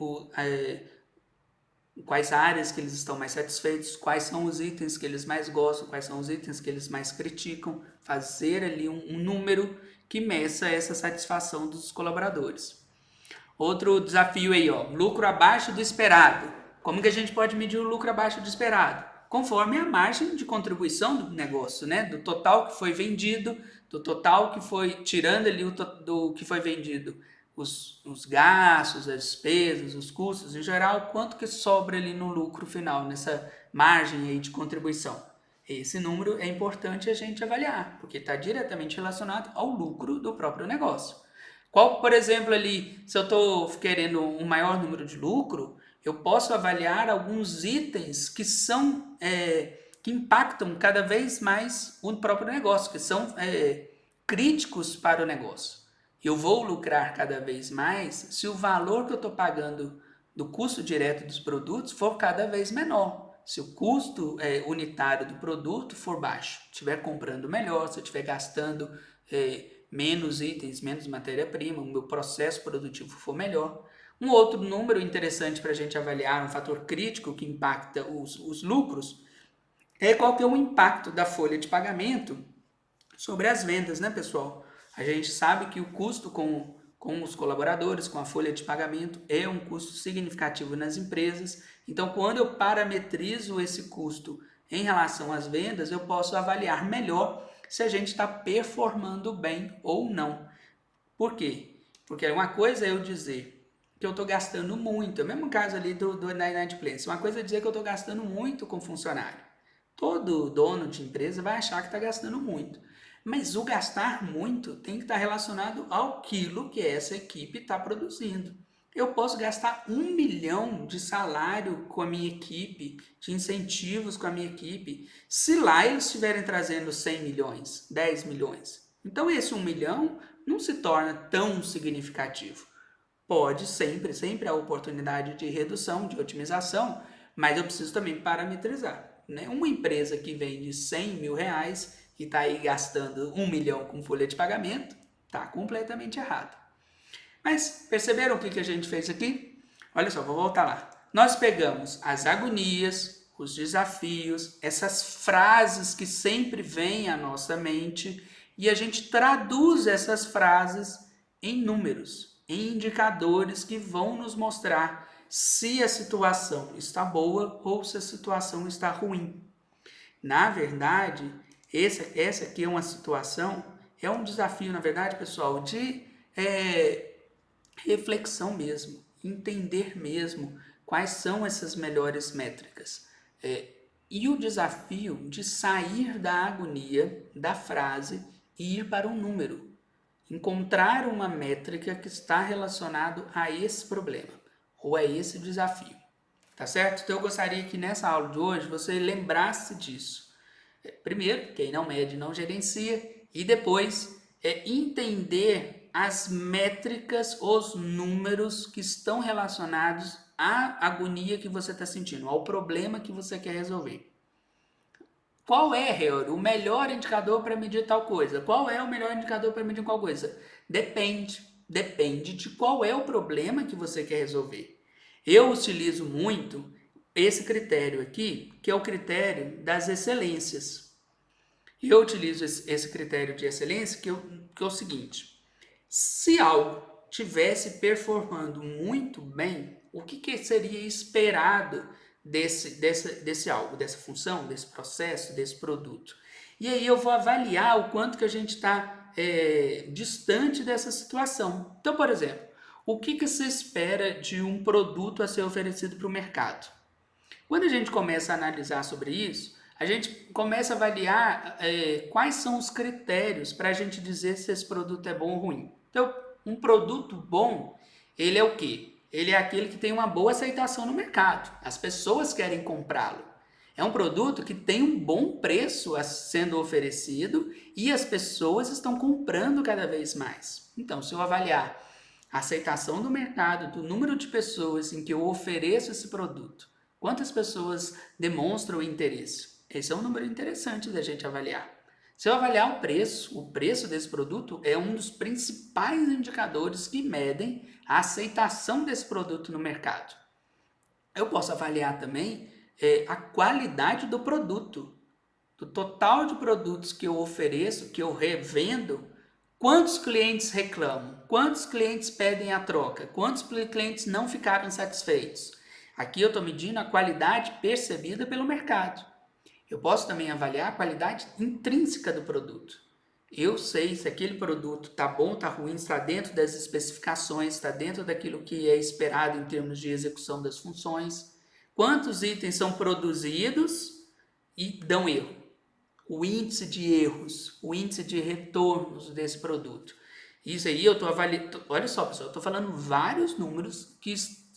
quais áreas que eles estão mais satisfeitos, quais são os itens que eles mais gostam, quais são os itens que eles mais criticam, fazer ali um número que meça essa satisfação dos colaboradores. Outro desafio aí, ó, lucro abaixo do esperado. Como que a gente pode medir o lucro abaixo do esperado? Conforme a margem de contribuição do negócio, né? Do total que foi vendido, do total que foi, tirando ali do que foi vendido, os gastos, as despesas, os custos, em geral, quanto que sobra ali no lucro final, nessa margem aí de contribuição. Esse número é importante a gente avaliar, porque está diretamente relacionado ao lucro do próprio negócio. Qual, por exemplo, ali, se eu estou querendo um maior número de lucro, eu posso avaliar alguns itens que são que impactam cada vez mais o próprio negócio, que são críticos para o negócio. Eu vou lucrar cada vez mais se o valor que eu estou pagando do custo direto dos produtos for cada vez menor. Se o custo unitário do produto for baixo, estiver comprando melhor, se eu estiver gastando menos itens, menos matéria-prima, o meu processo produtivo for melhor. Um outro número interessante para a gente avaliar, um fator crítico que impacta os lucros, é qual que é o impacto da folha de pagamento sobre as vendas, né, pessoal? A gente sabe que o custo com os colaboradores, com a folha de pagamento, é um custo significativo nas empresas. Então, quando eu parametrizo esse custo em relação às vendas, eu posso avaliar melhor se a gente está performando bem ou não. Por quê? Porque uma coisa é eu dizer que eu estou gastando muito, é o mesmo caso ali do inadimplência. Uma coisa é dizer que eu estou gastando muito com funcionário. Todo dono de empresa vai achar que está gastando muito. Mas o gastar muito tem que estar relacionado ao quilo que essa equipe está produzindo. Eu posso gastar 1 milhão de salário com a minha equipe, de incentivos com a minha equipe, se lá eles estiverem trazendo 100 milhões, 10 milhões. Então esse 1 milhão não se torna tão significativo. Pode sempre há oportunidade de redução, de otimização, mas eu preciso também parametrizar, né? Uma empresa que vende 100 mil reais e está aí gastando 1 milhão com folha de pagamento, está completamente errado. Mas perceberam o que a gente fez aqui? Olha só, vou voltar lá. Nós pegamos as agonias, os desafios, essas frases que sempre vêm à nossa mente e a gente traduz essas frases em números, em indicadores que vão nos mostrar se a situação está boa ou se a situação está ruim. Na verdade, essa aqui é uma situação, é um desafio, na verdade, pessoal, de reflexão mesmo, entender mesmo quais são essas melhores métricas. E o desafio de sair da agonia da frase e ir para um número. Encontrar uma métrica que está relacionado a esse problema ou a esse desafio. Tá certo? Então eu gostaria que nessa aula de hoje você lembrasse disso. Primeiro, quem não mede não gerencia, e depois entender as métricas, os números que estão relacionados à agonia que você está sentindo, ao problema que você quer resolver. Qual é, Harry, o melhor indicador para medir tal coisa? Qual é o melhor indicador para medir qual coisa? Depende de qual é o problema que você quer resolver. Eu utilizo muito esse critério aqui, que é o critério das excelências. Eu utilizo esse critério de excelência, que é o seguinte: se algo tivesse performando muito bem, o que seria esperado desse algo, dessa função, desse processo, desse produto? E aí eu vou avaliar o quanto que a gente está distante dessa situação. Então, por exemplo, o que se espera de um produto a ser oferecido para o mercado? Quando a gente começa a analisar sobre isso, a gente começa a avaliar quais são os critérios para a gente dizer se esse produto é bom ou ruim. Então, um produto bom, ele é o quê? Ele é aquele que tem uma boa aceitação no mercado. As pessoas querem comprá-lo. É um produto que tem um bom preço sendo oferecido e as pessoas estão comprando cada vez mais. Então, se eu avaliar a aceitação do mercado, do número de pessoas em que eu ofereço esse produto, quantas pessoas demonstram interesse, esse é um número interessante da gente avaliar. Se eu avaliar o preço desse produto é um dos principais indicadores que medem a aceitação desse produto no mercado. Eu posso avaliar também a qualidade do produto, do total de produtos que eu ofereço, que eu revendo, quantos clientes reclamam, quantos clientes pedem a troca, quantos clientes não ficaram satisfeitos. Aqui eu estou medindo a qualidade percebida pelo mercado. Eu posso também avaliar a qualidade intrínseca do produto. Eu sei se aquele produto está bom, está ruim, está dentro das especificações, está dentro daquilo que é esperado em termos de execução das funções. Quantos itens são produzidos e dão erro? O índice de erros, o índice de retornos desse produto. Isso aí eu estou avaliando. Olha só, pessoal, eu estou falando vários números que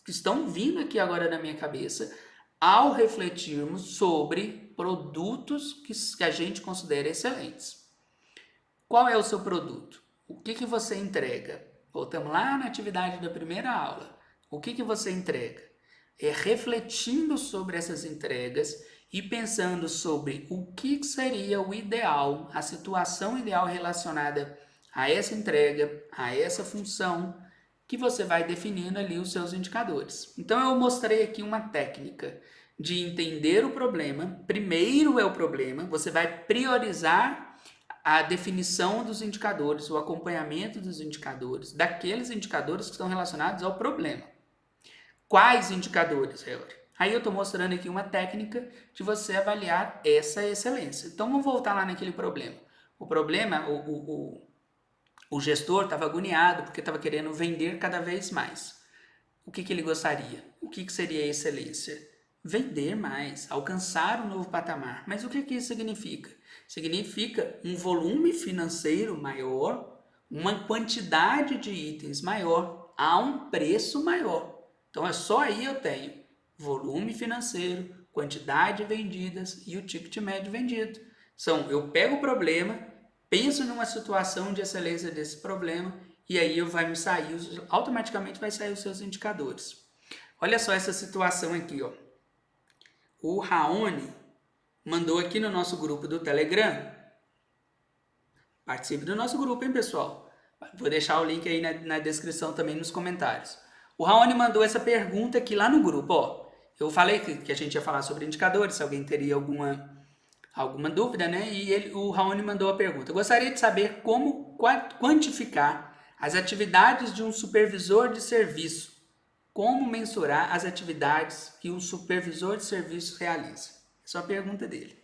estão vindo aqui agora na minha cabeça ao refletirmos sobre produtos que a gente considera excelentes. Qual é o seu produto? O que você entrega? Voltamos lá na atividade da primeira aula. O que você entrega? É refletindo sobre essas entregas e pensando sobre o que seria o ideal, a situação ideal relacionada a essa entrega, a essa função, que você vai definindo ali os seus indicadores. Então eu mostrei aqui uma técnica de entender o problema. Primeiro é o problema, você vai priorizar a definição dos indicadores, o acompanhamento dos indicadores, daqueles indicadores que estão relacionados ao problema. Quais indicadores, Helder? Aí eu estou mostrando aqui uma técnica de você avaliar essa excelência. Então vamos voltar lá naquele problema. O problema, o gestor estava agoniado porque estava querendo vender cada vez mais. O que ele gostaria? O que seria excelência? Vender mais, alcançar um novo patamar. Mas o que isso significa? Significa um volume financeiro maior, uma quantidade de itens maior, a um preço maior. Então é só aí eu tenho volume financeiro, quantidade de vendidas e o ticket médio vendido. Então eu pego o problema, penso numa situação de excelência desse problema e aí automaticamente vai sair os seus indicadores. Olha só essa situação aqui, ó. O Raoni mandou aqui no nosso grupo do Telegram. Participe do nosso grupo, hein, pessoal? Vou deixar o link aí na descrição também nos comentários. O Raoni mandou essa pergunta aqui lá no grupo, ó. Eu falei que a gente ia falar sobre indicadores, se alguém teria alguma dúvida, né? E o Raoni mandou a pergunta. Eu gostaria de saber como quantificar as atividades de um supervisor de serviço. Como mensurar as atividades que o supervisor de serviço realiza? Essa é a pergunta dele.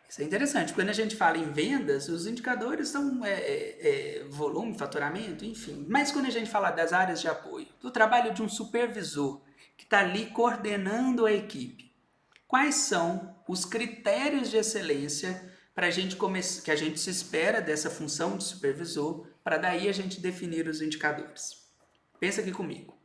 Isso é interessante. Quando a gente fala em vendas, os indicadores são volume, faturamento, enfim. Mas quando a gente fala das áreas de apoio, do trabalho de um supervisor que está ali coordenando a equipe, quais são os critérios de excelência que a gente se espera dessa função de supervisor, para daí a gente definir os indicadores? Pensa aqui comigo.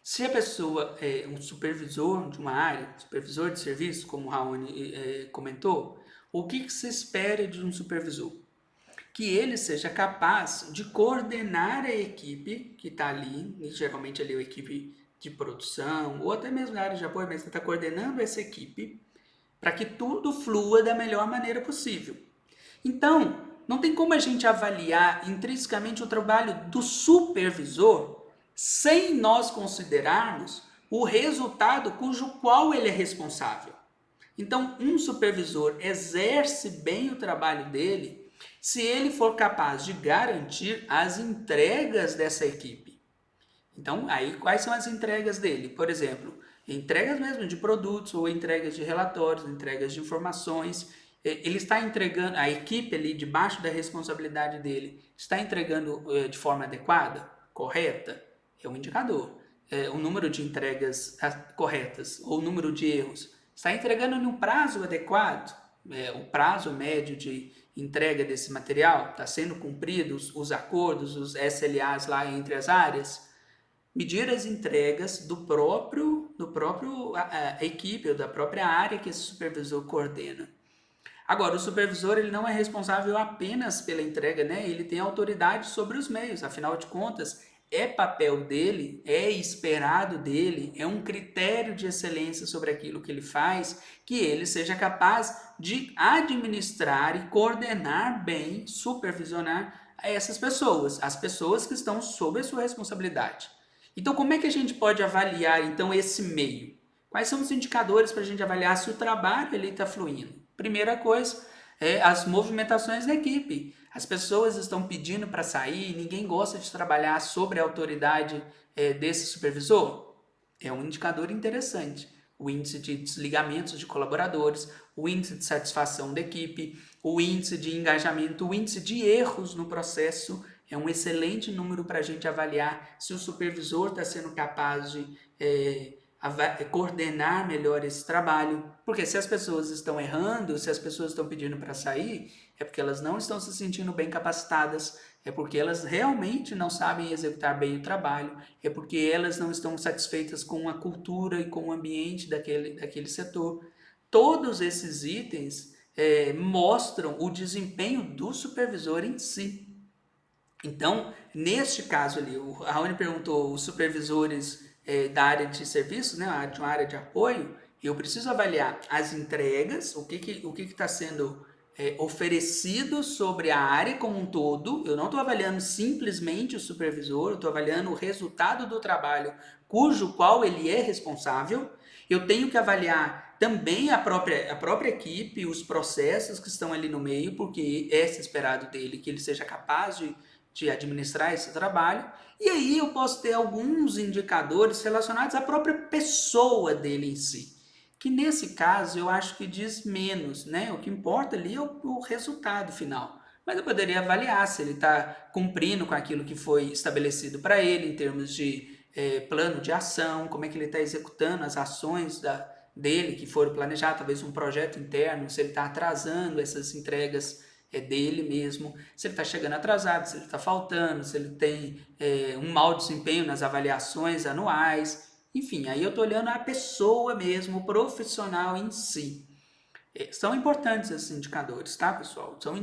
Se a pessoa é um supervisor de uma área, supervisor de serviço, como o Raoni comentou, o que se espera de um supervisor? Que ele seja capaz de coordenar a equipe que está ali, e geralmente ali é a equipe de produção, ou até mesmo na área de apoio, mas ele está coordenando essa equipe para que tudo flua da melhor maneira possível. Então, não tem como a gente avaliar intrinsecamente o trabalho do supervisor sem nós considerarmos o resultado qual ele é responsável. Então, um supervisor exerce bem o trabalho dele se ele for capaz de garantir as entregas dessa equipe. Então, aí quais são as entregas dele? Por exemplo, entregas mesmo de produtos ou entregas de relatórios, entregas de informações. Ele está entregando, a equipe ali debaixo da responsabilidade dele, está entregando de forma adequada, correta? É um indicador. O número de entregas corretas ou o número de erros. Está entregando em um prazo adequado? O prazo médio de entrega desse material? Está sendo cumpridos os acordos, os SLAs lá entre as áreas? Medir as entregas do próprio do próprio a equipe ou da própria área que esse supervisor coordena. Agora, o supervisor ele não é responsável apenas pela entrega, né? Ele tem autoridade sobre os meios, afinal de contas, é papel dele, é esperado dele, é um critério de excelência sobre aquilo que ele faz, que ele seja capaz de administrar e coordenar bem, supervisionar essas pessoas, as pessoas que estão sob a sua responsabilidade. Então, como é que a gente pode avaliar então esse meio? Quais são os indicadores para a gente avaliar se o trabalho está fluindo? Primeira coisa é as movimentações da equipe. As pessoas estão pedindo para sair, ninguém gosta de trabalhar sobre a autoridade desse supervisor. É um indicador interessante. O índice de desligamentos de colaboradores, o índice de satisfação da equipe, o índice de engajamento, o índice de erros no processo. É um excelente número para a gente avaliar se o supervisor está sendo capaz de coordenar melhor esse trabalho, porque se as pessoas estão errando, se as pessoas estão pedindo para sair, é porque elas não estão se sentindo bem capacitadas, é porque elas realmente não sabem executar bem o trabalho, é porque elas não estão satisfeitas com a cultura e com o ambiente daquele setor. Todos esses itens mostram o desempenho do supervisor em si. Então, neste caso ali, a Raoni perguntou os supervisores da área de serviços, né, de uma área de apoio, eu preciso avaliar as entregas, o que está sendo oferecido sobre a área como um todo. Eu não estou avaliando simplesmente o supervisor, eu estou avaliando o resultado do trabalho cujo qual ele é responsável. Eu tenho que avaliar também a própria equipe, os processos que estão ali no meio, porque é esperado dele que ele seja capaz de administrar esse trabalho, e aí eu posso ter alguns indicadores relacionados à própria pessoa dele em si, que nesse caso eu acho que diz menos, né? O que importa ali é o resultado final. Mas eu poderia avaliar se ele está cumprindo com aquilo que foi estabelecido para ele, em termos de plano de ação, como é que ele está executando as ações dele que foram planejadas, talvez um projeto interno, se ele está atrasando essas entregas dele mesmo, se ele está chegando atrasado, se ele está faltando, se ele tem um mau desempenho nas avaliações anuais, enfim, aí eu estou olhando a pessoa mesmo, o profissional em si. São importantes esses indicadores, tá, pessoal? São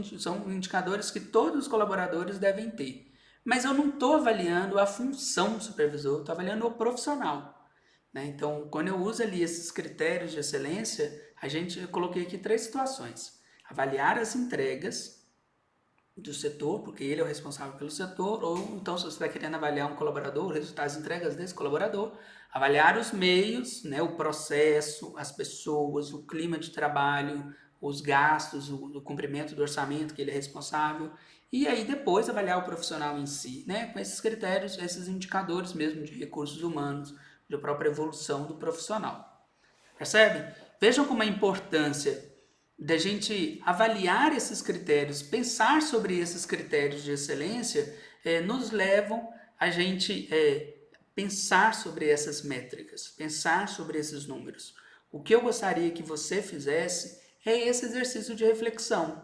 indicadores que todos os colaboradores devem ter. Mas eu não estou avaliando a função do supervisor, estou avaliando o profissional. Né? Então, quando eu uso ali esses critérios de excelência, eu coloquei aqui 3 situações. Avaliar as entregas do setor, porque ele é o responsável pelo setor, ou então se você está querendo avaliar um colaborador, os resultados das entregas desse colaborador, avaliar os meios, né, o processo, as pessoas, o clima de trabalho, os gastos, o cumprimento do orçamento que ele é responsável, e aí depois avaliar o profissional em si, né, com esses critérios, esses indicadores mesmo de recursos humanos, de própria evolução do profissional. Percebe? Vejam como a importância da gente avaliar esses critérios, pensar sobre esses critérios de excelência, nos levam a gente pensar sobre essas métricas, pensar sobre esses números. O que eu gostaria que você fizesse é esse exercício de reflexão.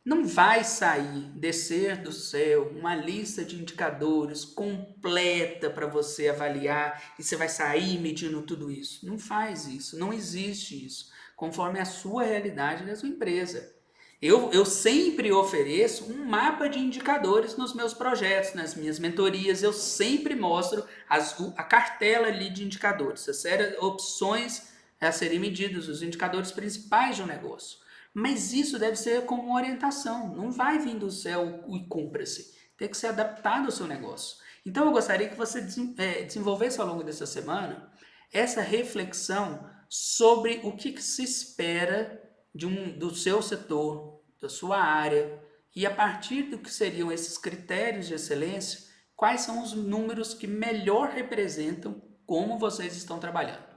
Não vai sair, descer do céu, uma lista de indicadores completa para você avaliar e você vai sair medindo tudo isso. Não faz isso, não existe isso, conforme a sua realidade da sua empresa. Eu sempre ofereço um mapa de indicadores nos meus projetos, nas minhas mentorias, eu sempre mostro a cartela ali de indicadores, as sérias opções a serem medidas, os indicadores principais de um negócio. Mas isso deve ser como uma orientação, não vai vir do céu e cumpra-se. Tem que ser adaptado ao seu negócio. Então eu gostaria que você desenvolvesse ao longo dessa semana essa reflexão sobre o que se espera do seu setor, da sua área, e a partir do que seriam esses critérios de excelência, quais são os números que melhor representam como vocês estão trabalhando.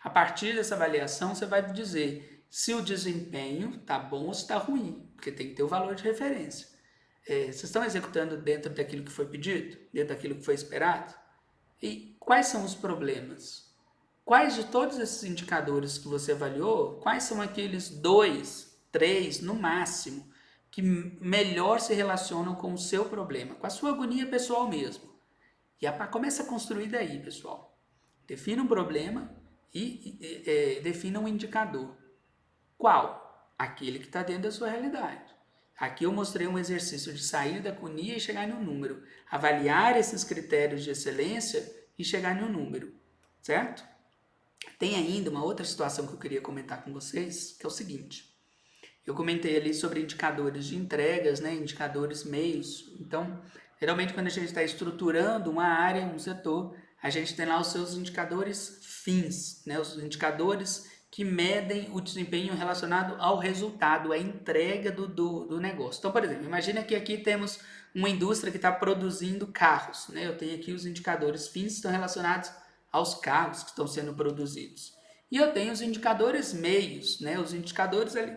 A partir dessa avaliação, você vai dizer se o desempenho está bom ou se está ruim, porque tem que ter o valor de referência. Vocês estão executando dentro daquilo que foi pedido? Dentro daquilo que foi esperado? E quais são os problemas? Quais de todos esses indicadores que você avaliou, quais são aqueles 2, 3 no máximo, que melhor se relacionam com o seu problema, com a sua agonia pessoal mesmo? E começa a construir daí, pessoal. Defina um problema, defina um indicador. Qual? Aquele que está dentro da sua realidade. Aqui eu mostrei um exercício de sair da agonia e chegar no número. Avaliar esses critérios de excelência e chegar no número, certo? Tem ainda uma outra situação que eu queria comentar com vocês, que é o seguinte. Eu comentei ali sobre indicadores de entregas, né, indicadores meios. Então, geralmente quando a gente está estruturando uma área, um setor, a gente tem lá os seus indicadores fins, né, os indicadores que medem o desempenho relacionado ao resultado, à entrega do negócio. Então, por exemplo, imagina que aqui temos uma indústria que está produzindo carros, né? Eu tenho aqui os indicadores fins que estão relacionados aos carros que estão sendo produzidos. E eu tenho os indicadores meios, né? Os indicadores ali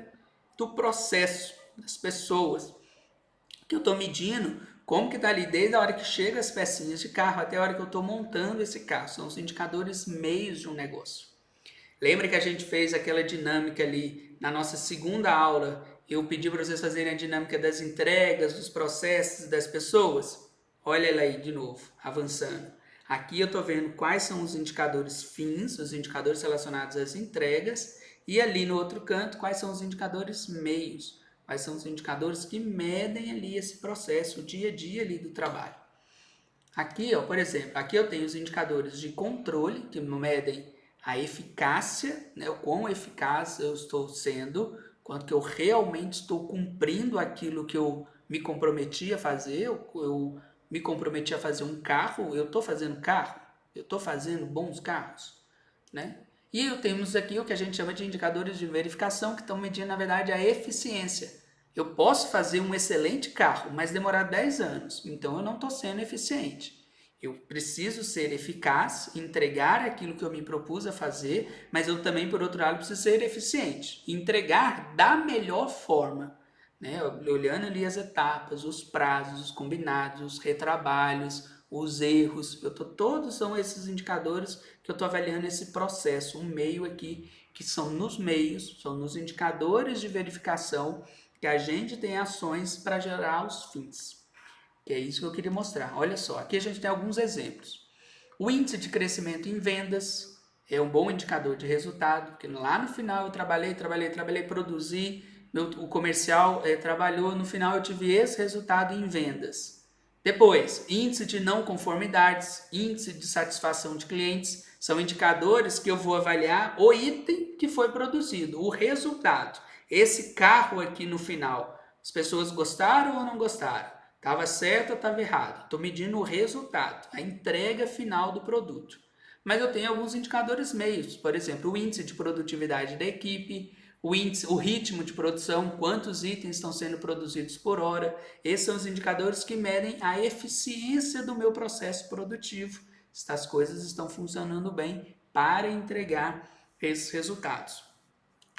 do processo das pessoas, que eu estou medindo como que está ali desde a hora que chega as pecinhas de carro até a hora que eu estou montando esse carro. São os indicadores meios de um negócio. Lembra que a gente fez aquela dinâmica ali na nossa segunda aula? Eu pedi para vocês fazerem a dinâmica das entregas, dos processos das pessoas? Olha ela aí de novo, avançando. Aqui eu estou vendo quais são os indicadores fins, os indicadores relacionados às entregas, e ali no outro canto, quais são os indicadores meios, quais são os indicadores que medem ali esse processo, o dia a dia ali do trabalho. Aqui, ó, por exemplo, aqui eu tenho os indicadores de controle, que medem a eficácia, né, o quão eficaz eu estou sendo, quanto que eu realmente estou cumprindo aquilo que eu me comprometi a fazer. Eu me comprometi a fazer um carro, eu estou fazendo carro, eu estou fazendo bons carros, né? E temos aqui o que a gente chama de indicadores de verificação, que estão medindo, na verdade, a eficiência. Eu posso fazer um excelente carro, mas demorar 10 anos, então eu não estou sendo eficiente. Eu preciso ser eficaz, entregar aquilo que eu me propus a fazer, mas eu também, por outro lado, preciso ser eficiente, entregar da melhor forma, né? Olhando ali as etapas, os prazos, os combinados, os retrabalhos, os erros, todos são esses indicadores que eu estou avaliando esse processo, um meio aqui, que são nos meios, são nos indicadores de verificação que a gente tem ações para gerar os fins. Que é isso que eu queria mostrar. Olha só, aqui a gente tem alguns exemplos. O índice de crescimento em vendas é um bom indicador de resultado, porque lá no final eu trabalhei, produzi, o comercial trabalhou, no final eu tive esse resultado em vendas. Depois, índice de não conformidades, índice de satisfação de clientes, são indicadores que eu vou avaliar o item que foi produzido, o resultado. Esse carro aqui no final, as pessoas gostaram ou não gostaram? Estava certo ou estava errado? Estou medindo o resultado, a entrega final do produto. Mas eu tenho alguns indicadores meios, por exemplo, o índice de produtividade da equipe, o ritmo de produção, quantos itens estão sendo produzidos por hora. Esses são os indicadores que medem a eficiência do meu processo produtivo, se as coisas estão funcionando bem para entregar esses resultados.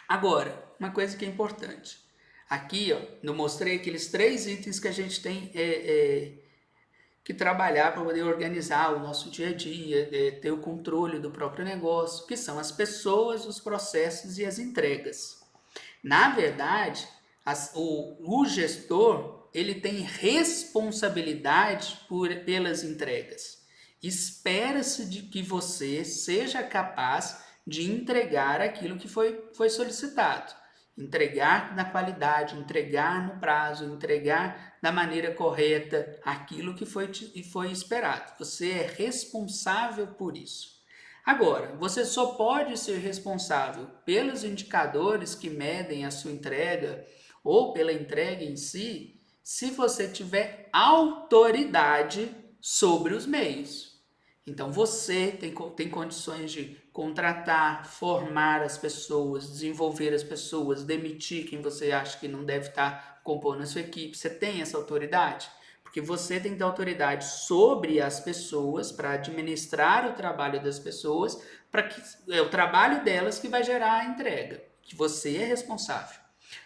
Agora, uma coisa que é importante. Aqui, ó, eu mostrei aqueles 3 itens que a gente tem que trabalhar para poder organizar o nosso dia a dia, ter o controle do próprio negócio, que são as pessoas, os processos e as entregas. Na verdade, o gestor ele tem responsabilidade pelas entregas. Espera-se de que você seja capaz de entregar aquilo que foi solicitado. Entregar na qualidade, entregar no prazo, entregar da maneira correta aquilo que foi esperado. Você é responsável por isso. Agora, você só pode ser responsável pelos indicadores que medem a sua entrega ou pela entrega em si, se você tiver autoridade sobre os meios. Então você tem condições de contratar, formar as pessoas, desenvolver as pessoas, demitir quem você acha que não deve estar compondo a sua equipe. Você tem essa autoridade? Porque você tem que ter autoridade sobre as pessoas para administrar o trabalho das pessoas, para que é o trabalho delas que vai gerar a entrega, que você é responsável.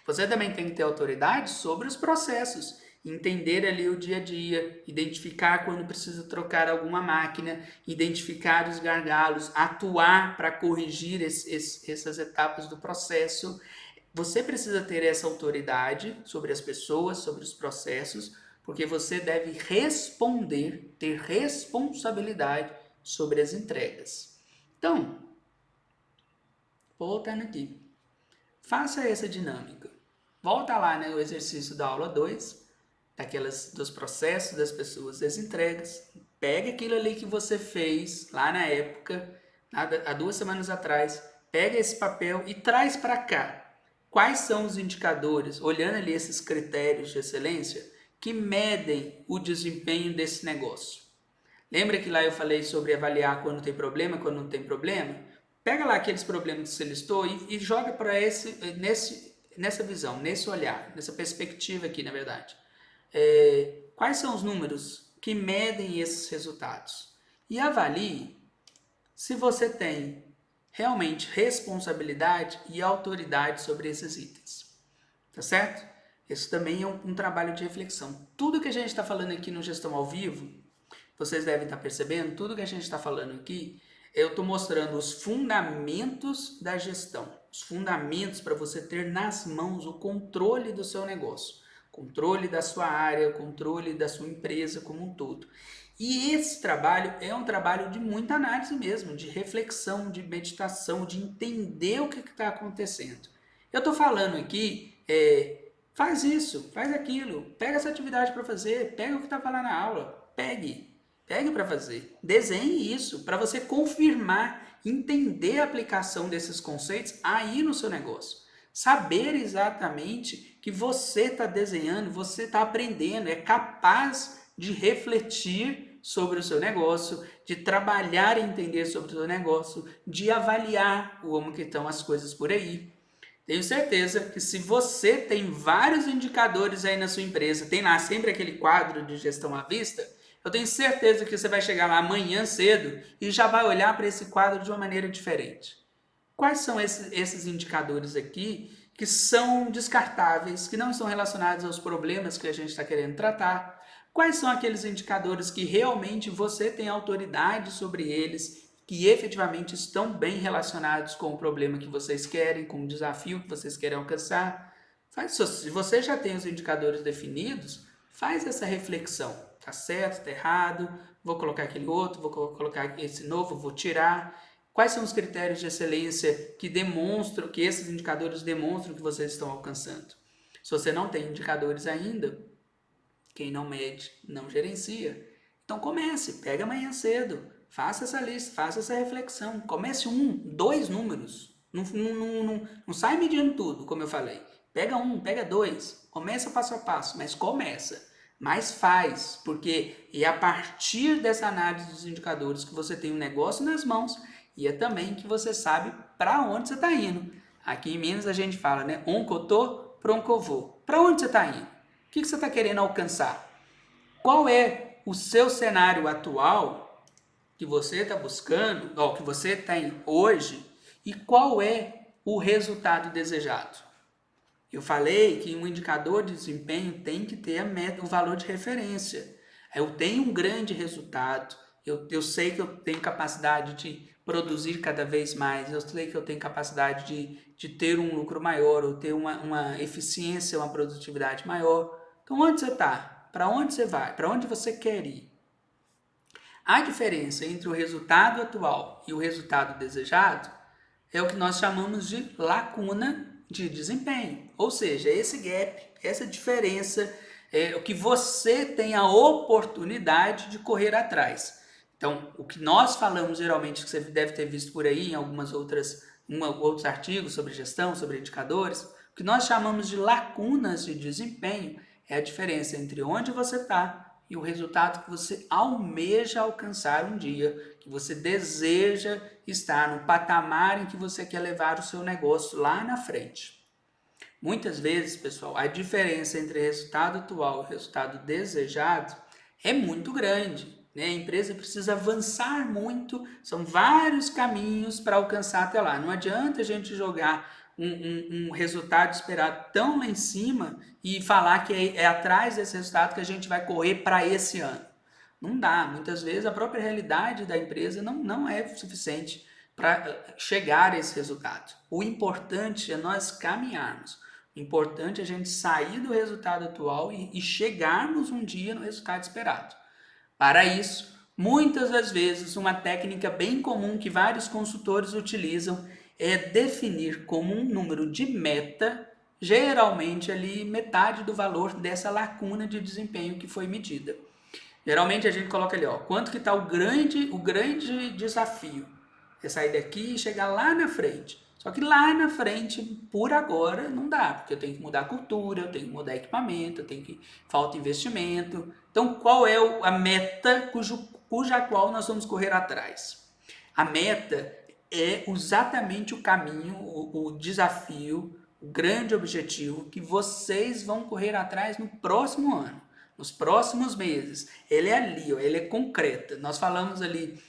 Você também tem que ter autoridade sobre os processos, entender ali o dia a dia, identificar quando precisa trocar alguma máquina, identificar os gargalos, atuar para corrigir essas etapas do processo. Você precisa ter essa autoridade sobre as pessoas, sobre os processos, porque você deve responder, ter responsabilidade sobre as entregas. Então, voltando aqui. Faça essa dinâmica. Volta lá, né, o exercício da aula 2, dos processos das pessoas, das entregas. Pega aquilo ali que você fez lá na época, há 2 semanas atrás, pega esse papel e traz para cá. Quais são os indicadores, olhando ali esses critérios de excelência, que medem o desempenho desse negócio? Lembra que lá eu falei sobre avaliar quando tem problema, quando não tem problema? Pega lá aqueles problemas que você listou e joga para nessa visão, nesse olhar, nessa perspectiva aqui, na verdade. Quais são os números que medem esses resultados? E avalie se você tem realmente responsabilidade e autoridade sobre esses itens. Tá certo? Esse também é um trabalho de reflexão. Tudo que a gente está falando aqui no Gestão ao Vivo, vocês devem estar percebendo, tudo que a gente está falando aqui, eu estou mostrando os fundamentos da gestão, os fundamentos para você ter nas mãos o controle do seu negócio, controle da sua área, controle da sua empresa como um todo. E esse trabalho é um trabalho de muita análise mesmo, de reflexão, de meditação, de entender o que está acontecendo. Eu estou falando aqui, faz isso, faz aquilo, pega essa atividade para fazer, pega o que estava lá na aula, pegue para fazer, desenhe isso para você confirmar, entender a aplicação desses conceitos aí no seu negócio. Saber exatamente que você está desenhando, você está aprendendo, é capaz de refletir sobre o seu negócio, de trabalhar e entender sobre o seu negócio, de avaliar como que estão as coisas por aí. Tenho certeza que se você tem vários indicadores aí na sua empresa, tem lá sempre aquele quadro de gestão à vista, eu tenho certeza que você vai chegar lá amanhã cedo e já vai olhar para esse quadro de uma maneira diferente. Quais são esses indicadores aqui que são descartáveis, que não estão relacionados aos problemas que a gente está querendo tratar? Quais são aqueles indicadores que realmente você tem autoridade sobre eles, que efetivamente estão bem relacionados com o problema que vocês querem, com o desafio que vocês querem alcançar? Se você já tem os indicadores definidos, faz essa reflexão. Tá certo, tá errado, vou colocar aquele outro, vou colocar esse novo, vou tirar. Quais são os critérios de excelência que demonstram, que esses indicadores demonstram que vocês estão alcançando? Se você não tem indicadores ainda, quem não mede, não gerencia. Então comece, pega amanhã cedo, faça essa lista, faça essa reflexão. Comece 2 números. Não sai medindo tudo, como eu falei. Pega pega 2, começa passo a passo, mas começa. Mas faz, porque é a partir dessa análise dos indicadores que você tem um negócio nas mãos e é também que você sabe para onde você está indo. Aqui em Minas a gente fala, né? Onde eu tô, para onde eu vou. Para onde você está indo? O que você está querendo alcançar? Qual é o seu cenário atual que você está buscando, ou que você tem hoje, e qual é o resultado desejado? Eu falei que um indicador de desempenho tem que ter o valor de referência. Eu tenho um grande resultado, eu sei que eu tenho capacidade de produzir cada vez mais, eu sei que eu tenho capacidade de ter um lucro maior, ou ter uma eficiência, uma produtividade maior. Então, onde você está? Para onde você vai? Para onde você quer ir? A diferença entre o resultado atual e o resultado desejado é o que nós chamamos de lacuna de desempenho, ou seja, esse gap, essa diferença é o que você tem a oportunidade de correr atrás. Então, o que nós falamos geralmente, que você deve ter visto por aí em outros artigos sobre gestão, sobre indicadores, o que nós chamamos de lacunas de desempenho é a diferença entre onde você está e o resultado que você almeja alcançar um dia, que você deseja estar no patamar em que você quer levar o seu negócio lá na frente. Muitas vezes, pessoal, a diferença entre resultado atual e resultado desejado é muito grande. Né? A empresa precisa avançar muito, são vários caminhos para alcançar até lá. Não adianta a gente jogar um resultado esperado tão lá em cima e falar que é atrás desse resultado que a gente vai correr para esse ano. Não dá. Muitas vezes a própria realidade da empresa não é suficiente para chegar a esse resultado. O importante é nós caminharmos. O importante é a gente sair do resultado atual e chegarmos um dia no resultado esperado. Para isso, muitas das vezes, uma técnica bem comum que vários consultores utilizam é definir como um número de meta, geralmente ali metade do valor dessa lacuna de desempenho que foi medida. Geralmente a gente coloca ali, ó, quanto que está o grande desafio. É sair daqui e chegar lá na frente. Só que lá na frente, por agora, não dá, porque eu tenho que mudar a cultura, eu tenho que mudar equipamento, eu tenho que falta investimento. Então, qual é a meta cuja qual nós vamos correr atrás? A meta é exatamente o caminho, o desafio, o grande objetivo que vocês vão correr atrás no próximo ano, nos próximos meses. Ele é ali, ó, ele é concreta. Nós falamos ali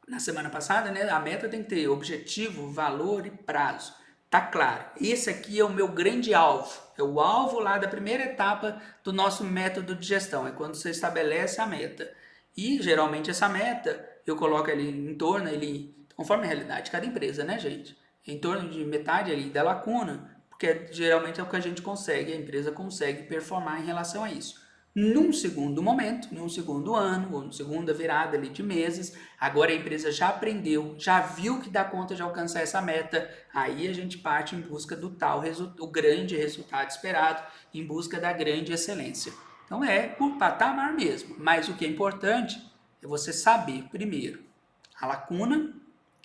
na semana passada, né? A meta tem que ter objetivo, valor e prazo. Tá claro. Esse aqui é o meu grande alvo. É o alvo lá da primeira etapa do nosso método de gestão. É quando você estabelece a meta. E geralmente essa meta eu coloco ali em torno, conforme a realidade de cada empresa, né, gente? Em torno de metade ali da lacuna, porque geralmente é o que a gente consegue, a empresa consegue performar em relação a isso. Num segundo momento, num segundo ano, ou numa segunda virada ali de meses, agora a empresa já aprendeu, já viu que dá conta de alcançar essa meta, aí a gente parte em busca do o grande resultado esperado, em busca da grande excelência. Então é por patamar mesmo, mas o que é importante é você saber, primeiro, a lacuna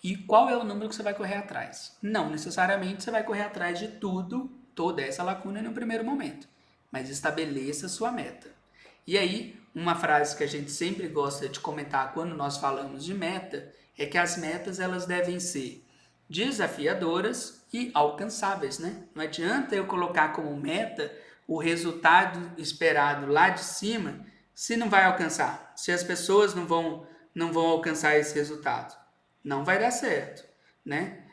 e qual é o número que você vai correr atrás. Não necessariamente você vai correr atrás de tudo, toda essa lacuna no primeiro momento, mas estabeleça a sua meta. E aí, uma frase que a gente sempre gosta de comentar quando nós falamos de meta é que as metas elas devem ser desafiadoras e alcançáveis, né? Não adianta eu colocar como meta o resultado esperado lá de cima se não vai alcançar, se as pessoas não vão alcançar esse resultado. Não vai dar certo, né?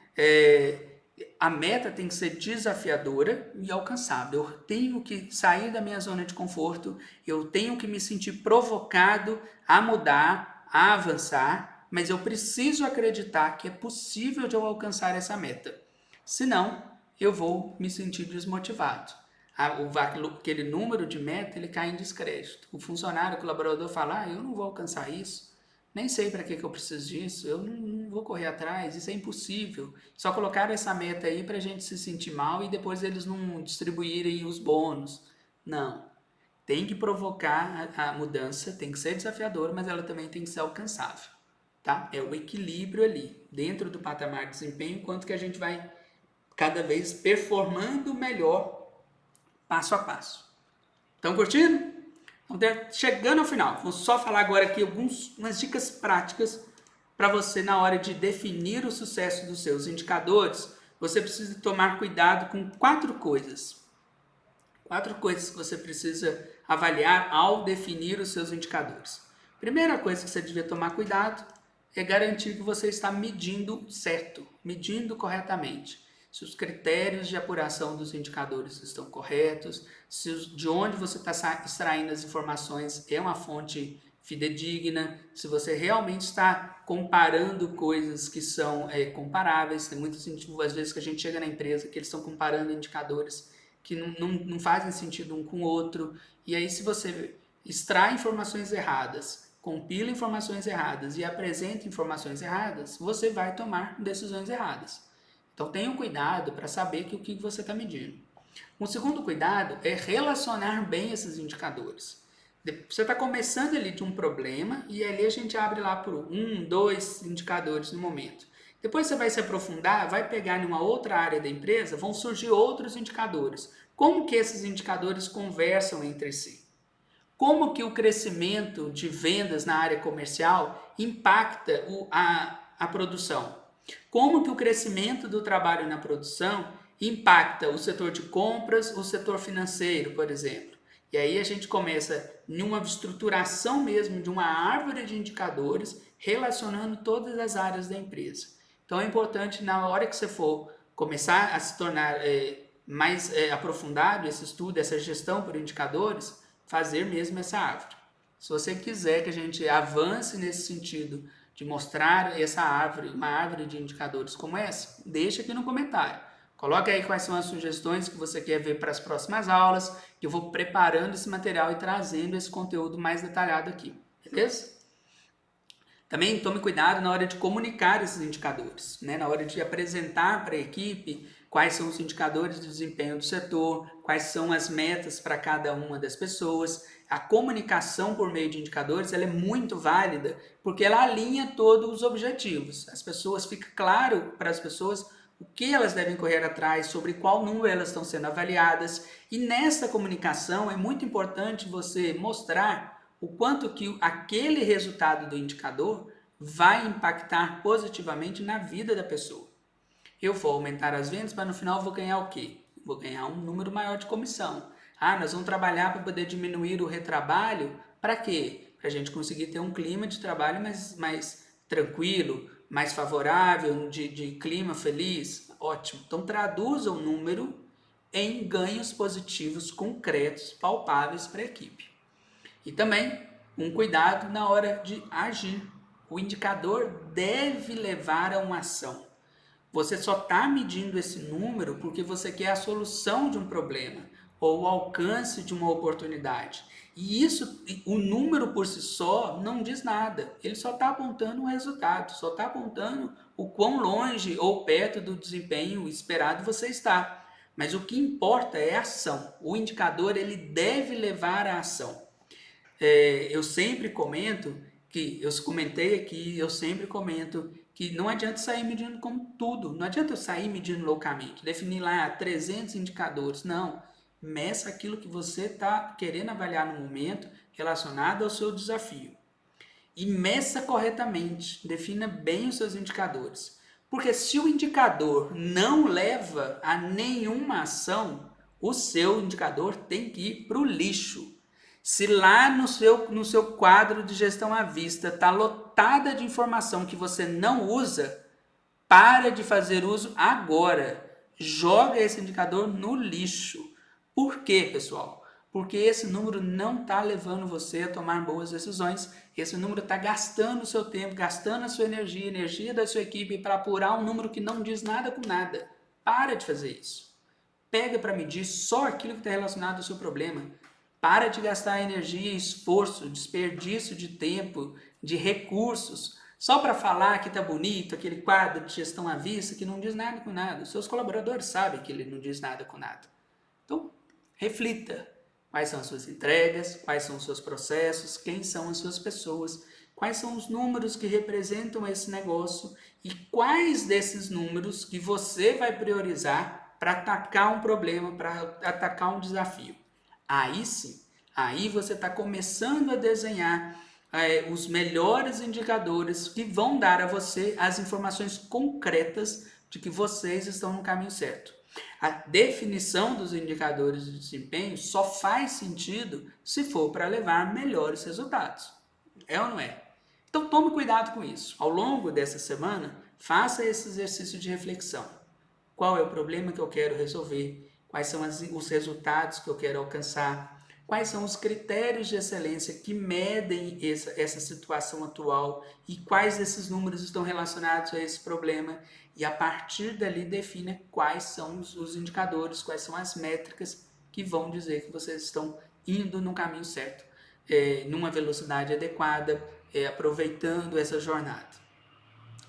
A meta tem que ser desafiadora e alcançável. Eu tenho que sair da minha zona de conforto, eu tenho que me sentir provocado a mudar, a avançar, mas eu preciso acreditar que é possível de eu alcançar essa meta. Senão, eu vou me sentir desmotivado. Aquele número de meta ele cai em descrédito. O funcionário, o colaborador fala, eu não vou alcançar isso, nem sei para que eu preciso disso, eu não vou correr atrás, isso é impossível. Só colocaram essa meta aí para a gente se sentir mal e depois eles não distribuírem os bônus. Não. Tem que provocar a mudança, tem que ser desafiadora, mas ela também tem que ser alcançável. Tá? É o equilíbrio ali, dentro do patamar de desempenho, quanto que a gente vai cada vez performando melhor passo a passo. Estão curtindo? Então, chegando ao final, vou só falar agora aqui umas dicas práticas para você na hora de definir o sucesso dos seus indicadores. Você precisa tomar cuidado com 4 coisas. 4 coisas que você precisa avaliar ao definir os seus indicadores. Primeira coisa que você devia tomar cuidado é garantir que você está medindo certo, medindo corretamente. Se os critérios de apuração dos indicadores estão corretos, se de onde você está extraindo as informações é uma fonte fidedigna, se você realmente está comparando coisas que são comparáveis. Tem muitas às vezes que a gente chega na empresa que eles estão comparando indicadores que não fazem sentido um com o outro, e aí se você extrai informações erradas, compila informações erradas e apresenta informações erradas, você vai tomar decisões erradas. Então tenha cuidado para saber o que você está medindo. Um segundo cuidado é relacionar bem esses indicadores. Você está começando ali de um problema e ali a gente abre lá por 1, 2 indicadores no momento. Depois você vai se aprofundar, vai pegar em uma outra área da empresa, vão surgir outros indicadores. Como que esses indicadores conversam entre si? Como que o crescimento de vendas na área comercial impacta a produção? Como que o crescimento do trabalho na produção impacta o setor de compras, o setor financeiro, por exemplo? E aí a gente começa em uma estruturação mesmo de uma árvore de indicadores relacionando todas as áreas da empresa. Então é importante na hora que você for começar a se tornar mais aprofundado esse estudo, essa gestão por indicadores, fazer mesmo essa árvore. Se você quiser que a gente avance nesse sentido de mostrar essa árvore, uma árvore de indicadores como essa, deixa aqui no comentário. Coloque aí quais são as sugestões que você quer ver para as próximas aulas, que eu vou preparando esse material e trazendo esse conteúdo mais detalhado aqui, beleza? Também tome cuidado na hora de comunicar esses indicadores, né? Na hora de apresentar para a equipe quais são os indicadores de desempenho do setor, quais são as metas para cada uma das pessoas. A comunicação por meio de indicadores ela é muito válida porque ela alinha todos os objetivos. As pessoas, fica claro para as pessoas o que elas devem correr atrás, sobre qual número elas estão sendo avaliadas. E nessa comunicação é muito importante você mostrar o quanto que aquele resultado do indicador vai impactar positivamente na vida da pessoa. Eu vou aumentar as vendas, mas no final eu vou ganhar o quê? Vou ganhar um número maior de comissão. Nós vamos trabalhar para poder diminuir o retrabalho. Para quê? Para a gente conseguir ter um clima de trabalho mais tranquilo, mais favorável, de clima feliz. Ótimo. Então traduza o número em ganhos positivos concretos, palpáveis para a equipe. E também um cuidado na hora de agir. O indicador deve levar a uma ação. Você só está medindo esse número porque você quer a solução de um problema ou o alcance de uma oportunidade. E isso, o número por si só não diz nada. Ele só está apontando um resultado, só está apontando o quão longe ou perto do desempenho esperado você está. Mas o que importa é a ação. O indicador ele deve levar à ação. Eu sempre comento eu comentei aqui, eu sempre comento que não adianta sair medindo como tudo, não adianta eu sair medindo loucamente, definir lá 300 indicadores, não. Meça aquilo que você está querendo avaliar no momento relacionado ao seu desafio. E meça corretamente, defina bem os seus indicadores. Porque se o indicador não leva a nenhuma ação, o seu indicador tem que ir para o lixo. Se lá no seu quadro de gestão à vista está lotada de informação que você não usa, para de fazer uso agora. Joga esse indicador no lixo. Por quê, pessoal? Porque esse número não está levando você a tomar boas decisões. Esse número está gastando o seu tempo, gastando a sua energia, a energia da sua equipe para apurar um número que não diz nada com nada. Para de fazer isso. Pega para medir só aquilo que está relacionado ao seu problema. Para de gastar energia, esforço, desperdício de tempo, de recursos, só para falar que está bonito, aquele quadro de gestão à vista que não diz nada com nada. Os seus colaboradores sabem que ele não diz nada com nada. Então, reflita. Quais são as suas entregas, quais são os seus processos, quem são as suas pessoas, quais são os números que representam esse negócio e quais desses números que você vai priorizar para atacar um problema, para atacar um desafio. Aí sim, aí você está começando a desenhar os melhores indicadores que vão dar a você as informações concretas de que vocês estão no caminho certo. A definição dos indicadores de desempenho só faz sentido se for para levar melhores resultados. É ou não é? Então tome cuidado com isso. Ao longo dessa semana, faça esse exercício de reflexão. Qual é o problema que eu quero resolver? Quais são os resultados que eu quero alcançar? Quais são os critérios de excelência que medem essa situação atual e quais desses números estão relacionados a esse problema? E a partir dali defina quais são os indicadores, quais são as métricas que vão dizer que vocês estão indo no caminho certo, numa velocidade adequada, aproveitando essa jornada.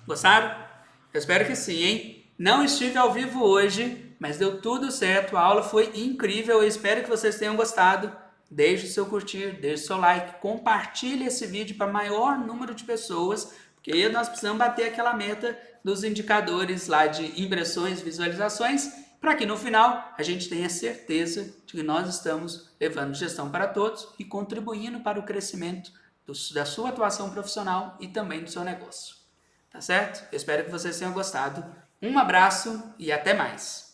Gostaram? Eu espero que sim, hein? Não estive ao vivo hoje, mas deu tudo certo, a aula foi incrível, eu espero que vocês tenham gostado. Deixe o seu curtir, deixe o seu like, compartilhe esse vídeo para maior número de pessoas, porque nós precisamos bater aquela meta dos indicadores lá de impressões, visualizações, para que no final a gente tenha certeza de que nós estamos levando gestão para todos e contribuindo para o crescimento da sua atuação profissional e também do seu negócio. Tá certo? Eu espero que vocês tenham gostado. Um abraço e até mais!